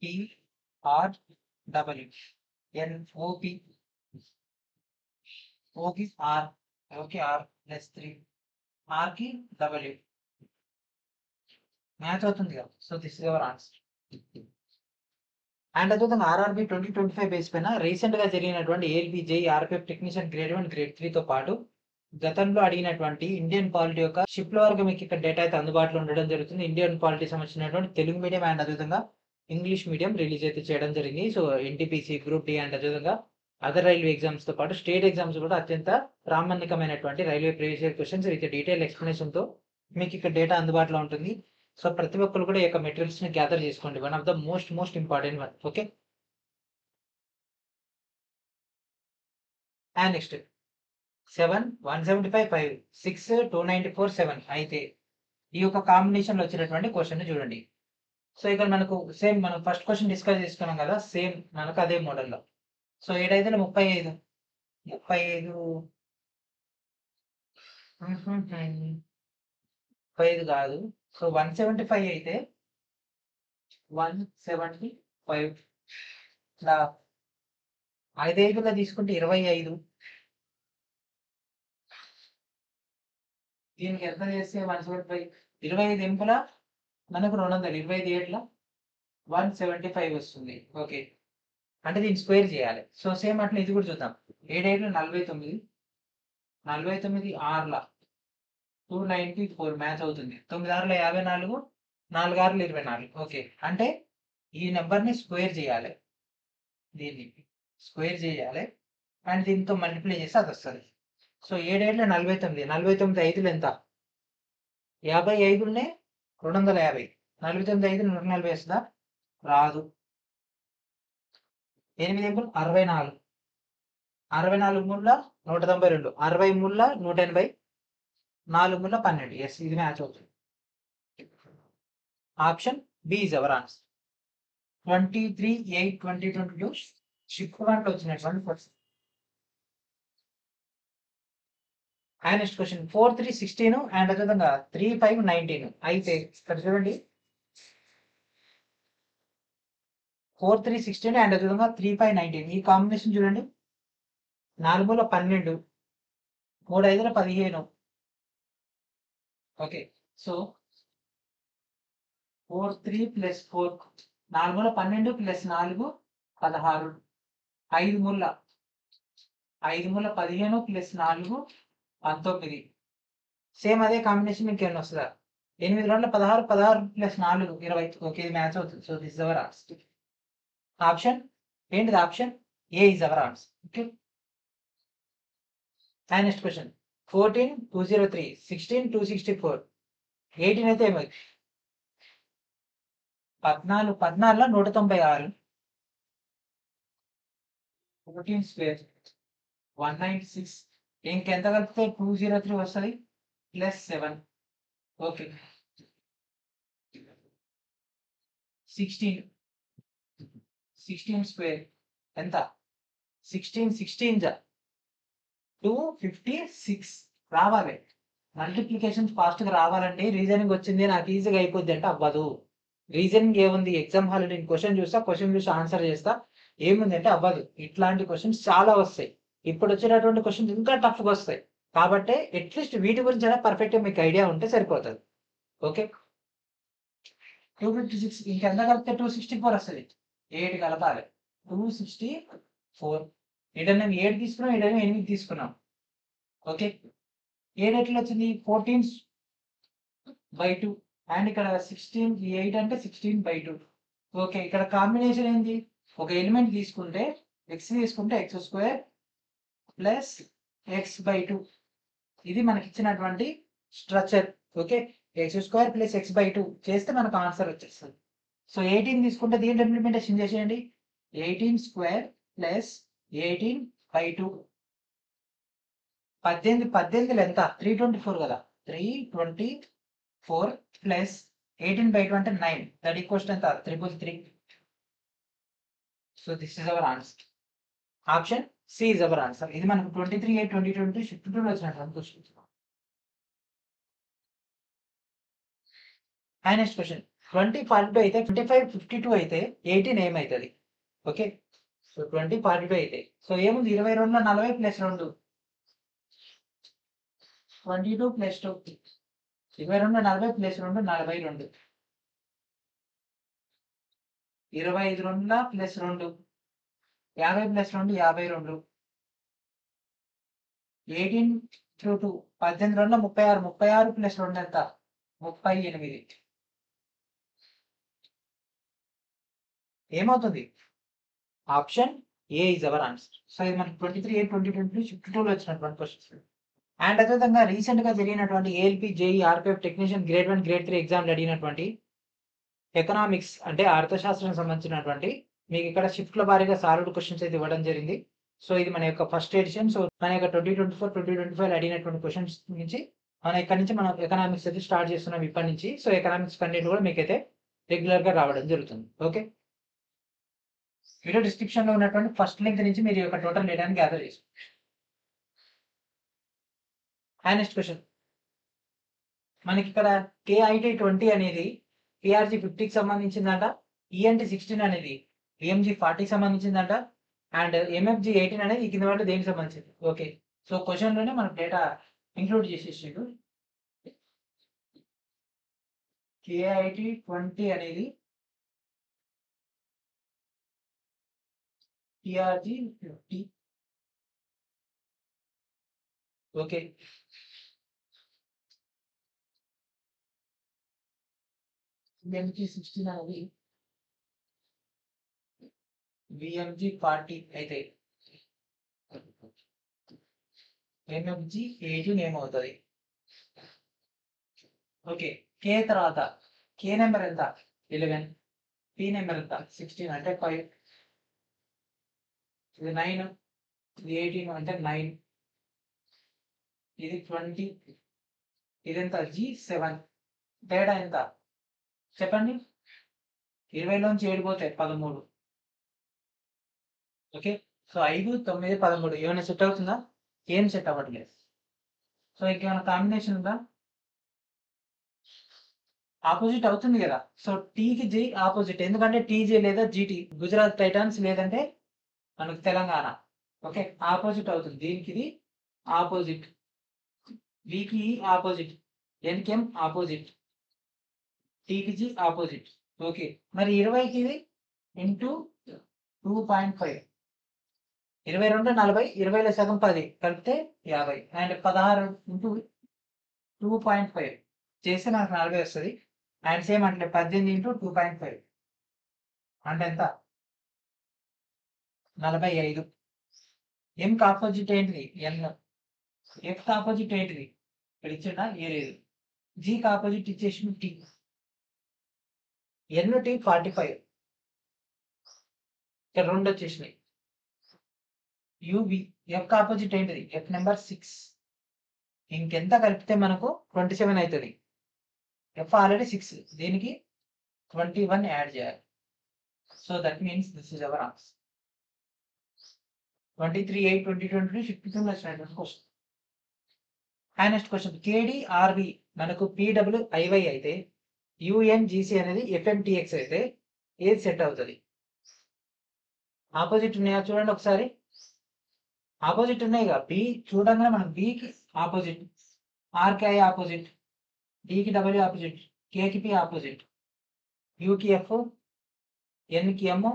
NPRW NOP O కి R, ఓకే R +3, R కి W మ్యాచ్ అవుతుంది కదా. So this is our answer. And అదేవిధంగా RRB 2025 బేస్ పైన రీసెంట్ గా జరిగినటువంటి ALP JEE RPF technician grade 1 grade 3తో పాటు గతంలో అడిగినటువంటి ఇండియన్ పాలిటీ యొక్క షిప్ల వరకు మీకు ఇక్కడ డేటా అయితే అందుబాటులో ఉండడం జరుగుతుంది. ఇండియన్ పాలిటీ సంబంధించినటువంటి తెలుగు మీడియం అండ్ అదేవిధంగా ఇంగ్లీష్ మీడియం రిలీజ్ అయితే చేయడం జరిగింది. So NTPC, group D and అదేవిధంగా అదర్ రైల్వే ఎగ్జామ్స్ తో పాటు స్టేట్ ఎగ్జామ్స్ కూడా అత్యంత ప్రామాణికమైనటువంటి railway previous year questions with detail explanation తో మీకు ఇక్కడ డేటా అందుబాటులో ఉంటుంది. సో ప్రతి ఒక్కరు కూడా ఈ యొక్క మెటీరియల్స్ ని గ్యాదర్ చేసుకోండి. One of the most important one. Okay. And next 7 175 5 6 294 7 అయితే ఈ యొక్క కాంబినేషన్ లో వచ్చినటువంటి క్వశ్చన్ చూడండి. సో ఇక్కడ మనకు సేమ్ మనం ఫస్ట్ క్వశ్చన్ డిస్కస్ చేసుకున్నాం కదా, సేమ్ మనకు అదే మోడల్లో. సో 7 35 35 35 కాదు. సో 175 అయితే 175 ఇలా 5 తీసుకుంటే 25. దీనికి ఎంత చేస్తే 175 25 ఎంపుల మనకు 200 25 ఏట్ల 175 వస్తుంది. ఓకే, అంటే దీన్ని స్క్వేర్ చేయాలి. సో సేమ్ అట్లా ఇది కూడా చూద్దాం. 7 49 49 ఆర్ల 294 మ్యాచ్ అవుతుంది. 9 ఆర్ల 54 4 ఆర్ల 24. ఓకే, అంటే ఈ నెంబర్ ని స్క్వేర్ చేయాలి, దీన్ని స్క్వేర్ చేయాలి అండ్ దీంతో మల్టిప్లై చేస్తే అది వస్తుంది. సో 7 49 49 5 ఎంత 55 250 49 5 140 వస్తుందా? రాదు. 8 ఎంపులు 64 64 ముళ్ళ 192 60 ముళ్ళ 180 4 ముళ్ళ 12. ఎస్, ఇది మ్యాచ్ అవుతుంది. Option B is our answer. 23/8/2022 shift 1 లో వచ్చినటువంటి question. And next question 4/3/16 and అదేవిధంగా 3/5/19 అయితే ఇక్కడ చూడండి 4/3/16 అండ్ అదేవిధంగా 3/5/19 ఈ కాంబినేషన్ చూడండి. 4 12 3 5 15. ఓకే, సో 4 3 + 4 4 12 + 4 16 5 ముళ్ళ 15 + 4 19. సేమ్ అదే కాంబినేషన్ ఇంకేమైనా వస్తుందా? 8 2 16 16 + 4 20. ఓకే, ఇది మ్యాచ్ అవుతుంది. So this is our answer. Option ఏంటిది? Option A is our answer. Okay. And next question 14 203 16 264 18 అయితే ఏమైంది? 14 14 196 14 స్క్వేర్ 196. ఇంకెంత కలిపితే 203 వస్తుంది +7. ఓకే, 16 స్క్వేర్ ఎంత? 16 256 రావాలి. మల్టిప్లికేషన్ ఫాస్ట్ గా రావాలంటే రీజనింగ్ వచ్చింది నాకు ఈజీగా అయిపోద్ది అంటే అవ్వదు. రీజనింగ్ ఏముంది? ఎగ్జామ్ హాల్ నేను క్వశ్చన్ చూసి ఆన్సర్ చేస్తా. ఏముంది అంటే అవ్వదు. ఇట్లాంటి క్వశ్చన్స్ చాలా వస్తాయి. ఇప్పుడు వచ్చినటువంటి క్వశ్చన్స్ ఇంకా టఫ్గా వస్తాయి. కాబట్టి అట్లీస్ట్ వీటి గురించి అయినా పర్ఫెక్ట్ మీకు ఐడియా ఉంటే సరిపోతుంది. ఓకే, 256 ఇంకెంత కలిపితే 264 వస్తుంది. 8 కలపాలి 264. ఇక్కడ నేను 7 తీసుకున్నాం, ఇక్కడ 8 తీసుకున్నాం. ఓకే, 7 ఎట్లా వచ్చింది? 14/2 అండ్ ఇక్కడ 16 8 అంటే 16/2. ఓకే, ఇక్కడ కాంబినేషన్ ఏంటి? ఒక ఎలిమెంట్ తీసుకుంటే x తీసుకుంటే x² + x/2. ఇది మనకి ఇచ్చినటువంటి స్ట్రక్చర్. ఓకే, x² + x/2 చేస్తే మనకు ఆన్సర్ వచ్చేస్తుంది. సో 18 తీసుకుంటే దీంట్లో ఇంప్లిమెంటేషన్ చేసేయండి. 18² + 18/2 18 ఎంత? 324 కదా. 324 + 18/2 అంటే 9. దట్ ఈక్వల్స్ ఎంత? 333. So this is our answer. Option C is our answer. ఇది మనకు 23/8/2022 షిఫ్ట్ 2 లో వచ్చినటువంటి క్వశ్చన్. అండ్ నెక్స్ట్ క్వశ్చన్ 20/42 అయితే 25/52 అయితే 18 ఏమవుతుంది? ఓకే, సో 20/42 అయితే సో ఏముంది? 22 40 + 2 22 + 2 22 40 + 2 42 25 2 + 2 50 + 2 52 18 త్రూ 2 18 2 36 36 ప్లస్ 2 ఎంత 38 ఏమవుతుంది option A is our answer. So ఇది మనకి 23/8/2022 షిఫ్ట్ 2 లో వచ్చినటువంటి క్వశ్చన్స్. అండ్ అదేవిధంగా రీసెంట్ గా జరిగినటువంటి ALP JEE RPF technician grade 1 grade 3 ఎగ్జామ్లు అడిగినటువంటి ఎకనామిక్స్ అంటే అర్థశాస్త్రం సంబంధించినటువంటి మీకు ఇక్కడ షిఫ్ట్ల వారీగా సాల్వ్డ్ క్వశ్చన్స్ అయితే ఇవ్వడం జరిగింది. సో ఇది మన యొక్క ఫస్ట్ ఎడిషన్. సో మన యొక్క 2024-2025 అడిగినటువంటి క్వశ్చన్స్ నుంచి ఇక్కడ నుంచి మనం ఎకనామిక్స్ అయితే స్టార్ట్ చేస్తున్నాం ఇప్పటి నుంచి. సో ఎకనామిక్స్ కంటెంట్ కూడా మీకైతే రెగ్యులర్ గా రావడం జరుగుతుంది. ఓకే, వీడియో డిస్క్రిప్షన్ లో ఉన్నటువంటి ఫస్ట్ లింక్ నుంచి మీరు యొక్క టోటల్ డేటాని గ్యాదర్ చేసుకోండి. నెక్స్ట్ క్వశ్చన్ మనకి ఇక్కడ KIT 20 అనేది PRG 50కి సంబంధించిందంట, ENT 16 అనేది EMG 40కి సంబంధించిందంట, అండ్ MFG 18 అనేది ఈ కింద వాళ్ళు దేనికి సంబంధించింది. ఓకే, సో క్వశ్చన్ లోనే మనకు డేటా ఇంక్లూడ్ చేసేసిండు. KIT 20 అనేది PRG 50. ఓకే, EMG 16 అనేది VMG 40 అయితే MFG 18 ఏమవుతుంది. ఓకే, K తర్వాత K నెంబర్ ఎంత 11, P నెంబర్ ఎంత 16 అంటే 5, ఇది 9, ఇది 18 అంటే 9, ఇది 20, ఇది ఎంత G7. తేడా ఎంత చెప్పండి, 20లోంచి 7 పోతే 13. ఓకే, సో 5, 9, 13 ఏమైనా సెట్ అవుతుందా, ఏం సెట్ అవ్వట్లేదు. సో ఇంకేమైనా కాంబినేషన్ ఉందా, ఆపోజిట్ అవుతుంది కదా. సో టీకి జీ ఆపోజిట్, ఎందుకంటే టీజీ లేదా జీటీ గుజరాత్ టైటాన్స్ లేదంటే మనకు తెలంగాణ. ఓకే, ఆపోజిట్ అవుతుంది, దీనికి ఇది ఆపోజిట్, వికి ఆపోజిట్, ఎన్కేం ఆపోజిట్, టీకి జీ ఆపోజిట్. ఓకే, మరి 20కి ఇది ఇంటూ 2.5, 22 40, 20లో సగం 10 కలిపితే 50, అండ్ 16 ఇంటూ 2.5 చేస్తే మనకు 40 వస్తుంది. అండ్ సేమ్ అంటే 18 ఇంటూ 2.5 అంటే ఎంత 45. ఎంకి ఆపోజిట్ ఏంటిది ఎన్, ఎఫ్ ఆపోజిట్ ఏంటిది ఇక్కడ ఇచ్చిండా ఏ లేదు, జీకి ఆపోజిట్ ఇచ్చేసి టీ, ఎన్ టీ 45, ఇక్కడ 2 వచ్చేసినాయి. యువి ఎఫ్ ఆపోజిట్ ఏంటిది ఎఫ్ నెంబర్ 6, ఇంకెంత కలిపితే మనకు 27 అవుతుంది. ఎఫ్ ఆల్రెడీ 6, దీనికి 21 యాడ్ చేయాలి. So that means this is our answer. 23/8/2022 shift 2 వచ్చినటువంటి క్వశ్చన్. నెక్స్ట్ క్వశ్చన్, KDRB మనకు PWIY అయితే UNGC అనేది FMTX అయితే ఏది సెట్ అవుతుంది. ఆపోజిట్ ఉన్నాయా చూడండి ఒకసారి, ఆపోజిట్ ఉన్నాయి కదా. బి చూడంగానే మనకు బికి ఆపోజిట్, ఆర్కి ఐ ఆపోజిట్, డికి డబ్ల్యూ ఆపోజిట్, కేకి పి ఆపోజిట్, యూకి ఎఫ్, ఎన్కి ఎమ్,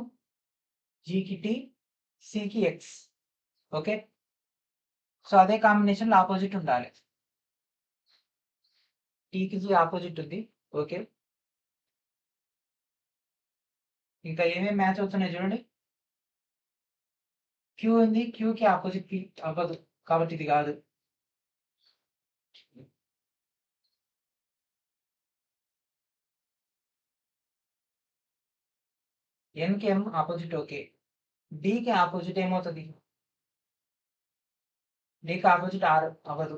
జీకి టి, సికి ఎక్స్. ఓకే, సో అదే కాంబినేషన్లో ఆపోజిట్ ఉండాలి. టీకి జీ ఆపోజిట్ ఉంది. ఓకే, ఇంకా ఏమేమి మ్యాచ్ అవుతున్నాయి చూడండి. క్యూ ఉంది, క్యూకి ఆపోజిట్ పి అవ్వదు కాబట్టి ఇది కాదు. ఎన్కి ఎం ఆపోజిట్. ఓకే, డికి ఆపోజిట్ ఏమవుతుంది, డికి ఆపోజిట్ ఆర్ అవ్వదు.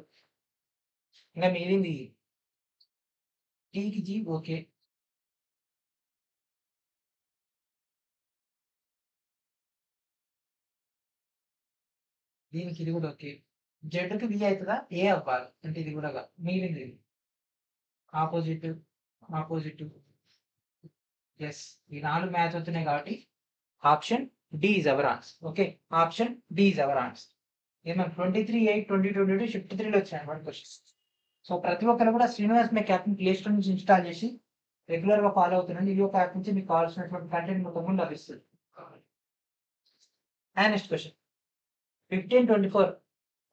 ఇంకా మిగిలింది టీకి జీ. ఓకే, దీనికి ఇది కూడా ఓకే. జెడ్కి వి అవుతుందా, ఏ అవ్వాలి అంటే ఇది కూడా మిగిలింది ఆపోజిట్ ఆపోజిట్. ఎస్, ఈ 4 మ్యాచ్ అవుతున్నాయి కాబట్టి option D is our answer. Okay, option D is our answer. ఏమో 23/8/2022 షిఫ్ట్ 3లో వచ్చినాయి క్వశ్చన్స్. సో ప్రతి ఒక్కరు కూడా శ్రీనివాస్ మే యాప్ ప్లే స్టోర్ నుంచి ఇన్స్టాల్ చేసి రెగ్యులర్ గా ఫాలో అవుతుండండి. ఈ యొక్క యాప్ నుంచి మీకు కావాల్సినటువంటి కంటెంట్ మొత్తం లభిస్తుంది. నెక్స్ట్ క్వశ్చన్, 15/24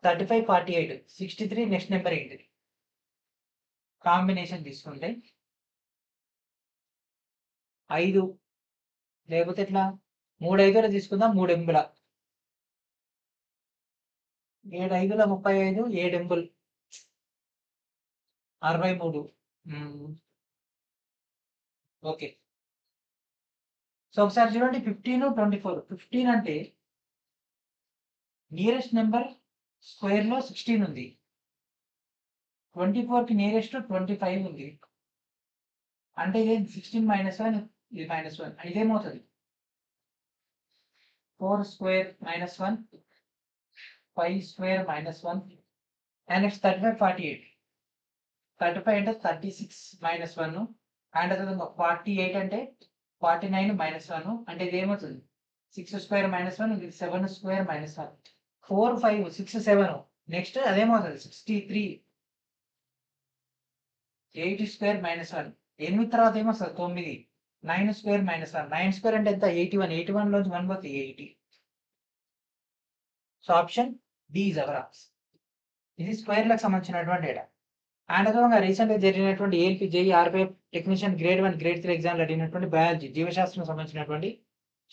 35, 48, 63 నెక్స్ట్ నెంబర్ ఏంటిది? కాంబినేషన్ తీసుకుంటే 5 లేకపోతే ఎట్లా 3 5 తీసుకుందాం 3 ఎంబుల 7 5 35 7 ఎంబుల్ 63. ఓకే. సో ఒకసారి చూడండి 15, 24. 15 అంటే నియరెస్ట్ నెంబర్ స్క్వేర్ లో 16 ఉంది. 24 కి నియరెస్ట్ 25 ఉంది. అంటే ఇది 16 -1 ఇది -1 ఇదేమవుతుంది 4 స్క్వేర్ -1 5 స్క్వేర్ -1 అండ్ నెక్స్ట్ 35 48 35 అంటే 36 -1 అండ్ అదేవిధంగా 48 అంటే 49 -1 అంటే ఇది ఏమవుతుంది 6 స్క్వేర్ -1 ఇది 7 స్క్వేర్ -1 4 5 6 7 నెక్స్ట్ అదేమవుతుంది 63 8 స్క్వేర్ -1 8 తర్వాత ఏమొస్తుంది 9 9 స్క్వేర్ -1 9 స్క్వేర్ అంటే ఎంత 81 81 లోంచి 1 పోతే 80. So option D is our answer. ఇది స్క్వేర్లకు సంబంధించినటువంటి డేటా. అండ్ అదేవిధంగా రీసెంట్గా జరిగినటువంటి ALP JE RP technician grade 1 grade 3 ఎగ్జామ్లో అడిగినటువంటి బయాలజీ జీవశాస్త్రం సంబంధించినటువంటి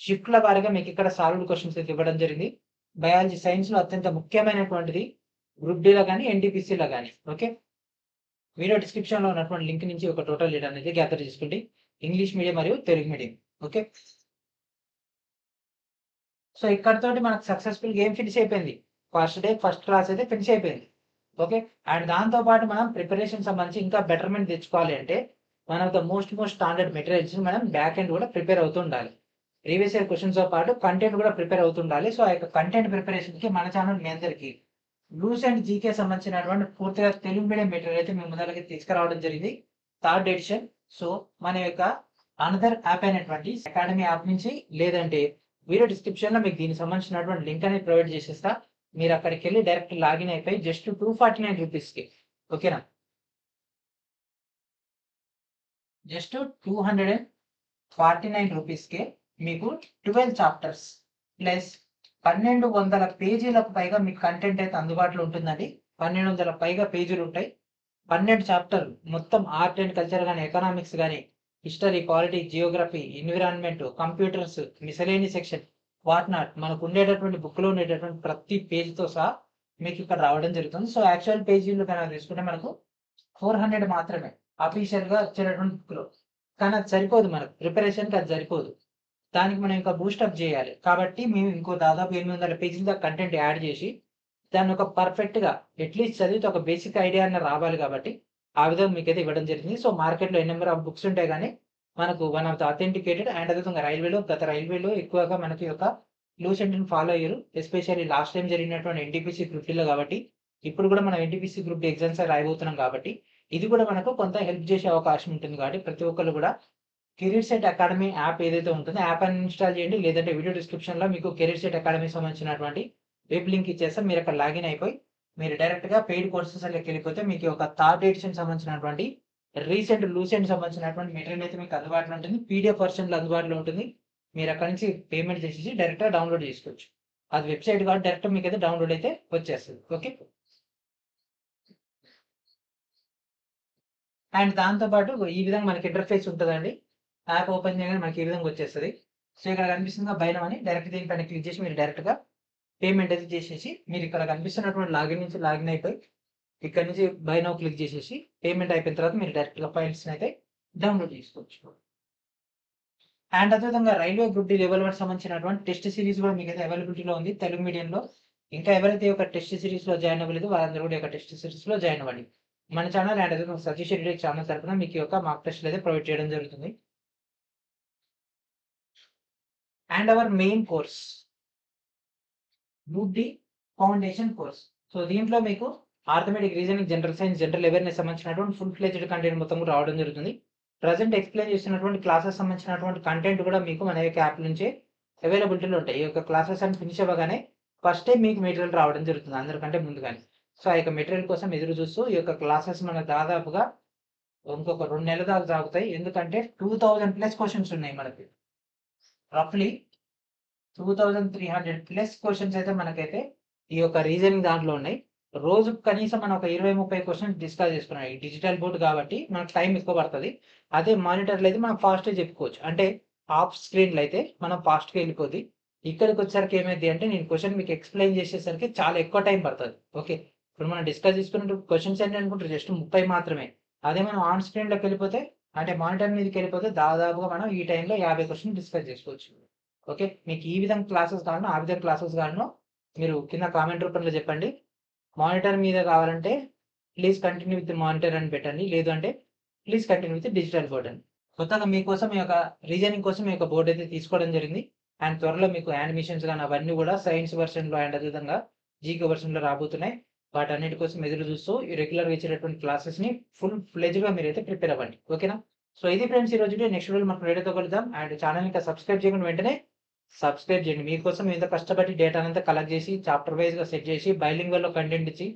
షిఫ్ట్ల వారిగా మీకు ఇక్కడ సాల్వ్డ్ క్వశ్చన్స్ అయితే ఇవ్వడం జరిగింది. బయాలజీ సైన్స్ లో అత్యంత ముఖ్యమైనటువంటిది గ్రూప్ డిలో కానీ ఎన్టీపీసీలో కానీ. ఓకే, వీడియో డిస్క్రిప్షన్ లో ఉన్నటువంటి లింక్ నుంచి ఒక టోటల్ డేటా అనేది గ్యాదర్ చేసుకోండి, ఇంగ్లీష్ మీడియం మరియు తెలుగు మీడియం. ఓకే, సో ఇక్కడతోటి మనకు సక్సెస్ఫుల్ గేమ్ ఫినిష్ అయిపోయింది. ఫస్ట్ డే ఫస్ట్ క్లాస్ అయితే ఫినిష్ అయిపోయింది. ఓకే, అండ్ దాంతో పాటు మనం ప్రిపరేషన్ సంబంధించి ఇంకా బెటర్మెంట్ తెచ్చుకోవాలి అంటే one of the most standard materials మనం బ్యాక్ ఎండ్ కూడా ప్రిపేర్ అవుతూ ఉండాలి. ప్రీవియస్ ఇయర్ క్వశ్చన్స్ తో పాటు కంటెంట్ కూడా ప్రిపేర్ అవుతుండాలి. సో ఆ యొక్క కంటెంట్ ప్రిపరేషన్ కి మన ఛానల్ మీ అందరికి లూస్ అండ్ జీకే సంబంధించినటువంటి పూర్తిగా తెలుగు మీడియం మెటీరియల్ అయితే మేము ముందరకి తీసుకురావడం జరిగింది, 3rd ఎడిషన్. సో మన యొక్క అనదర్ యాప్ అయినటువంటి అకాడమీ యాప్ నుంచి లేదంటే వీడియో డిస్క్రిప్షన్ లో మీకు దీనికి సంబంధించినటువంటి లింక్ అనేది ప్రొవైడ్ చేసేస్తా. మీరు అక్కడికి వెళ్ళి డైరెక్ట్ లాగిన్ అయిపోయి జస్ట్ 249 రూపీస్కి, ఓకేనా, జస్ట్ 249 రూపీస్కి మీకు 12 చాప్టర్స్ ప్లస్ 1200 పేజీలకు పైగా మీకు కంటెంట్ అయితే అందుబాటులో ఉంటుందండి. 1200 పైగా పేజీలు ఉంటాయి. 12 చాప్టర్లు మొత్తం ఆర్ట్ అండ్ కల్చర్ కానీ, ఎకనామిక్స్ కానీ, history, polity, geography, environment, computers, మిసలేని సెక్షన్, వాట్ నాట్ మనకు ఉండేటటువంటి బుక్లో ఉండేటటువంటి ప్రతి పేజీతో సహా మీకు ఇక్కడ రావడం జరుగుతుంది. సో యాక్చువల్ పేజీలు కనుక తీసుకుంటే మనకు 400 మాత్రమే అఫీషియల్గా వచ్చేటటువంటి బుక్లో. కానీ అది సరిపోదు, మనకు ప్రిపరేషన్కి అది సరిపోదు. దానికి మనం ఇంకా బూస్టప్ చేయాలి. కాబట్టి మేము ఇంకో దాదాపు 800 పేజీల దాకా కంటెంట్ యాడ్ చేసి దాన్ని ఒక పర్ఫెక్ట్గా అట్లీస్ట్ చదివితే ఒక బేసిక్ ఐడియా అన్న రావాలి. కాబట్టి ఆ విధంగా మీకు అయితే ఇవ్వడం జరిగింది. సో మార్కెట్లో ఎన్ని నెంబర్ ఆఫ్ బుక్స్ ఉంటాయి కానీ మనకు one of the authenticated and అదేవిధంగా గత రైల్వేలో ఎక్కువగా మనకి ఒక లూసెంట్ని ఫాలో అయ్యారు, ఎస్పెషల్లీ లాస్ట్ టైం జరిగినటువంటి ఎన్టీపీసీ గ్రూప్ డిలో. కాబట్టి ఇప్పుడు కూడా మనం ఎన్టీపీసీ గ్రూప్ డి ఎగ్జామ్స్ రాయబోతున్నాం కాబట్టి ఇది కూడా మనకు కొంత హెల్ప్ చేసే అవకాశం ఉంటుంది. కాబట్టి ప్రతి ఒక్కరు కూడా కెరీర్ సెట్ అకాడమీ యాప్ ఏదైతే ఉంటుందో యాప్ అని ఇన్స్టాల్ చేయండి, లేదంటే వీడియో డిస్క్రిప్షన్ లో మీకు కెరీర్ సెట్ అకాడమీ సంబంధించినటువంటి వెబ్ లింక్ ఇచ్చేస్తాం. మీరు అక్కడ లాగిన్ అయిపోయి మీరు డైరెక్ట్ గా పెయిడ్ కోర్సెస్ లోకి వెళ్ళిపోతే మీకు ఒక 3rd ఎడిషన్ సంబంధించినటువంటి రీసెంట్ లూసెంట్ సంబంధించినటువంటి మెటీరియల్ అయితే మీకు అందుబాటులో ఉంటుంది, పీడిఎఫ్ వర్షన్ లో అందుబాటులో ఉంటుంది. మీరు అక్కడ నుంచి పేమెంట్ చేసేసి డైరెక్ట్ గా డౌన్లోడ్ చేసుకోవచ్చు. అది వెబ్సైట్ కాబట్టి డైరెక్ట్ మీకు అయితే డౌన్లోడ్ అయితే వచ్చేస్తుంది. ఓకే, అండ్ దాంతో పాటు ఈ విధంగా మనకి ఇంటర్ఫేస్ ఉంటుందండి. యాప్ ఓపెన్ చేయగానే మనకి ఈ విధంగా వచ్చేస్తుంది. సో ఇక్కడ కనిపిస్తుందిగా బైనం అని, డైరెక్ట్ దీనిపైన క్లిక్ చేసి మీరు డైరెక్ట్ గా పేమెంట్ అయితే చేసేసి మీరు ఇక్కడ కనిపిస్తున్నటువంటి లాగిన్ నుంచి లాగిన్ అయిపోయి ఇక్కడ నుంచి బై నౌ క్లిక్ చేసేసి పేమెంట్ అయిపోయిన తర్వాత మీరు డైరెక్ట్ గా ఫైల్స్ అయితే డౌన్లోడ్ చేసుకోవచ్చు. అండ్ అదేవిధంగా రైల్వే గ్రూప్ డి లెవెల్ 1 సంబంధించినటువంటి టెస్ట్ సిరీస్ కూడా మీకు అయితే అవైలబిలిటీలో ఉంది తెలుగు మీడియంలో. ఇంకా ఎవరైతే ఒక టెస్ట్ సిరీస్ లో జాయిన్ అవ్వలేదు వాళ్ళందరూ కూడా ఒక టెస్ట్ సిరీస్ లో జాయిన్ అవ్వండి. మన ఛానల్ అండ్ అదే సతీష్ రెడ్డి ఛానల్ తరఫున మీకు యొక్క మార్క్ టెస్ట్ అయితే ప్రొవైడ్ చేయడం జరుగుతుంది. And our main course group D foundation course. So దీంట్లో మీకు arithmetic, reasoning, general science, general awareness సంబంధించినటువంటి ఫుల్ ఫ్లెజ్డ్ కంటెంట్ మొత్తం కూడా రావడం జరుగుతుంది. ప్రజెంట్ ఎక్స్ప్లెయిన్ చేస్తున్నటువంటి క్లాసెస్ సంబంధించినటువంటి కంటెంట్ కూడా మీకు మన యొక్క యాప్ నుంచి అవైలబిలిటీలో ఉంటాయి. ఈ యొక్క క్లాసెస్ అని ఫినిష్ అవ్వగానే ఫస్ట్ టైం మీకు మెటీరియల్ రావడం జరుగుతుంది అందరికంటే ముందుగానే. సో ఆ యొక్క మెటీరియల్ కోసం ఎదురు చూస్తూ ఈ యొక్క క్లాసెస్ మనకు దాదాపుగా ఇంకొక 2 నెలల దాకా సాగుతాయి. ఎందుకంటే 2000+ క్వశ్చన్స్ ఉన్నాయి మనకి, రఫ్లీ 2300+ క్వశ్చన్స్ అయితే మనకైతే ఈ యొక్క రీజనింగ్ దాంట్లో ఉన్నాయి. రోజుకు కనీసం మనం ఒక 20-30 క్వెషన్స్ డిస్కస్ చేసుకున్నాం. ఈ డిజిటల్ బోర్డ్ కాబట్టి మనకు టైం ఎక్కువ పడుతుంది. అదే మానిటర్లో అయితే మనం ఫాస్ట్గా చెప్పుకోవచ్చు. అంటే ఆఫ్ స్క్రీన్లో అయితే మనం ఫాస్ట్గా వెళ్ళిపోద్ది. ఇక్కడికి వచ్చేసరికి ఏమైంది అంటే నేను క్వెషన్ మీకు ఎక్స్ప్లెయిన్ చేసేసరికి చాలా ఎక్కువ టైం పడుతుంది. ఓకే, ఇప్పుడు మనం డిస్కస్ చేసుకున్న క్వశ్చన్స్ ఏంటి అనుకుంటారు జస్ట్ 30 మాత్రమే. అదే మనం ఆన్ స్క్రీన్లోకి వెళ్ళిపోతే అంటే మానిటర్ మీదకి వెళ్ళిపోతే దాదాపుగా మనం ఈ టైంలో 50 క్వశ్చన్ డిస్కస్ చేసుకోవచ్చు. ఓకే, మీకు ఈ విధంగా క్లాసెస్ కావాలనో ఆ విధంగా క్లాసెస్ కావాలనో మీరు కింద కామెంట్ రూపంలో చెప్పండి. మానిటర్ మీద కావాలంటే ప్లీజ్ కంటిన్యూ విత్ మానిటర్ అని పెట్టండి, లేదు అంటే please continue with digital board అని. కొత్తగా మీకోసం ఈ యొక్క రీజనింగ్ కోసం ఈ యొక్క బోర్డు అయితే తీసుకోవడం జరిగింది. అండ్ త్వరలో మీకు యానిమేషన్స్ కానీ అవన్నీ కూడా సైన్స్ వెర్షన్లో అండ్ అదేవిధంగా జీకే వెర్షన్లో రాబోతున్నాయి. వాటన్నిటి కోసం ఎదురు చూస్తూ ఈ రెగ్యులర్గా ఇచ్చేటటువంటి క్లాసెస్ని ఫుల్ ఫ్లెజ్గా మీరైతే ప్రిపేర్ అవ్వండి. ఓకేనా? సో ఇది ఫ్రెండ్స్ ఈరోజు నెక్స్ట్ వీడియో మనం వీడియోతో కలుద్దాం. అండ్ ఛానల్ ఇంకా సబ్స్క్రైబ్ చేయకుండా వెంటనే సబ్స్క్రైబ్ చేయండి. మీకోసం ఎంత కష్టపడి డేటా అంతా కలెక్ట్ చేసి చాప్టర్ వైజ్గా సెట్ చేసి బైలింగ్వల్లో కంటెంట్ ఇచ్చి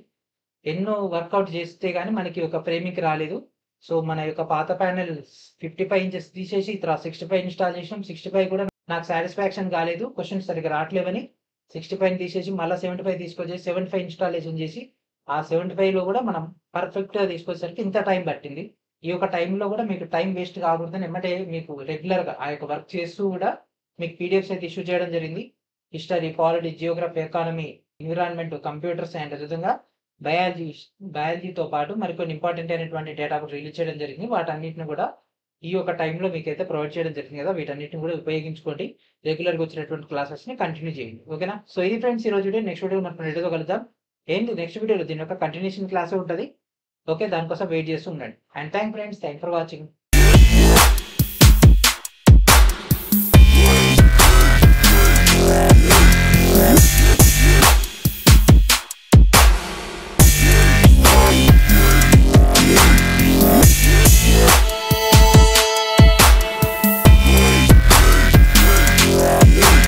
ఎన్నో వర్కౌట్ చేస్తే కానీ మనకి ఒక ఫ్రేమింగ్ రాలేదు. సో మన యొక్క పాత ప్యానెల్ 55 ఇంచెస్ తీసేసి ఇతర 65 ఇన్స్టాల్ చేసినాం. 65 కూడా నాకు సాటిస్ఫాక్షన్ కాలేదు, క్వశ్చన్స్ సరిగ్గా రావట్లేవని 65 తీసేసి మళ్ళీ 75 తీసుకొచ్చేసి 75 ఇన్స్టాలేషన్ చేసి ఆ 75లో కూడా మనం పర్ఫెక్ట్గా తీసుకొచ్చేసరికి ఇంత టైం పట్టింది. ఈ యొక్క టైంలో కూడా మీకు టైం వేస్ట్ కాకూడదని ఎమ్మటే మీకు రెగ్యులర్గా ఆ యొక్క వర్క్ చేస్తూ కూడా మీకు పీడిఎఫ్స్ అయితే ఇష్యూ చేయడం జరిగింది. History, polity, Geography, economy, environment, computers and అదేవిధంగా బయాలజీతో పాటు మరికొన్ని ఇంపార్టెంట్ అయినటువంటి డేటా కూడా రిలీజ్ చేయడం జరిగింది. వాటన్నిటిని కూడా ఈ యొక్క టైంలో మీకైతే ప్రొవైడ్ చేయడం జరిగింది కదా, వీటన్నిటిని కూడా ఉపయోగించుకోండి. రెగ్యులర్గా వచ్చినటువంటి క్లాసెస్ని కంటిన్యూ చేయండి. ఓకేనా? సో ఇది ఫ్రెండ్స్ ఈ రోజు నెక్స్ట్ వీడియో మనం వీడియోతో కలుద్దాం. ఏంటి నెక్స్ట్ వీడియోలో దీని యొక్క కంటిన్యూషన్ క్లాస్ ఉంటుంది. ఓకే, దానికోసం వెయిట్ చేస్తూ ఉండండి. And thank for watching. Yeah.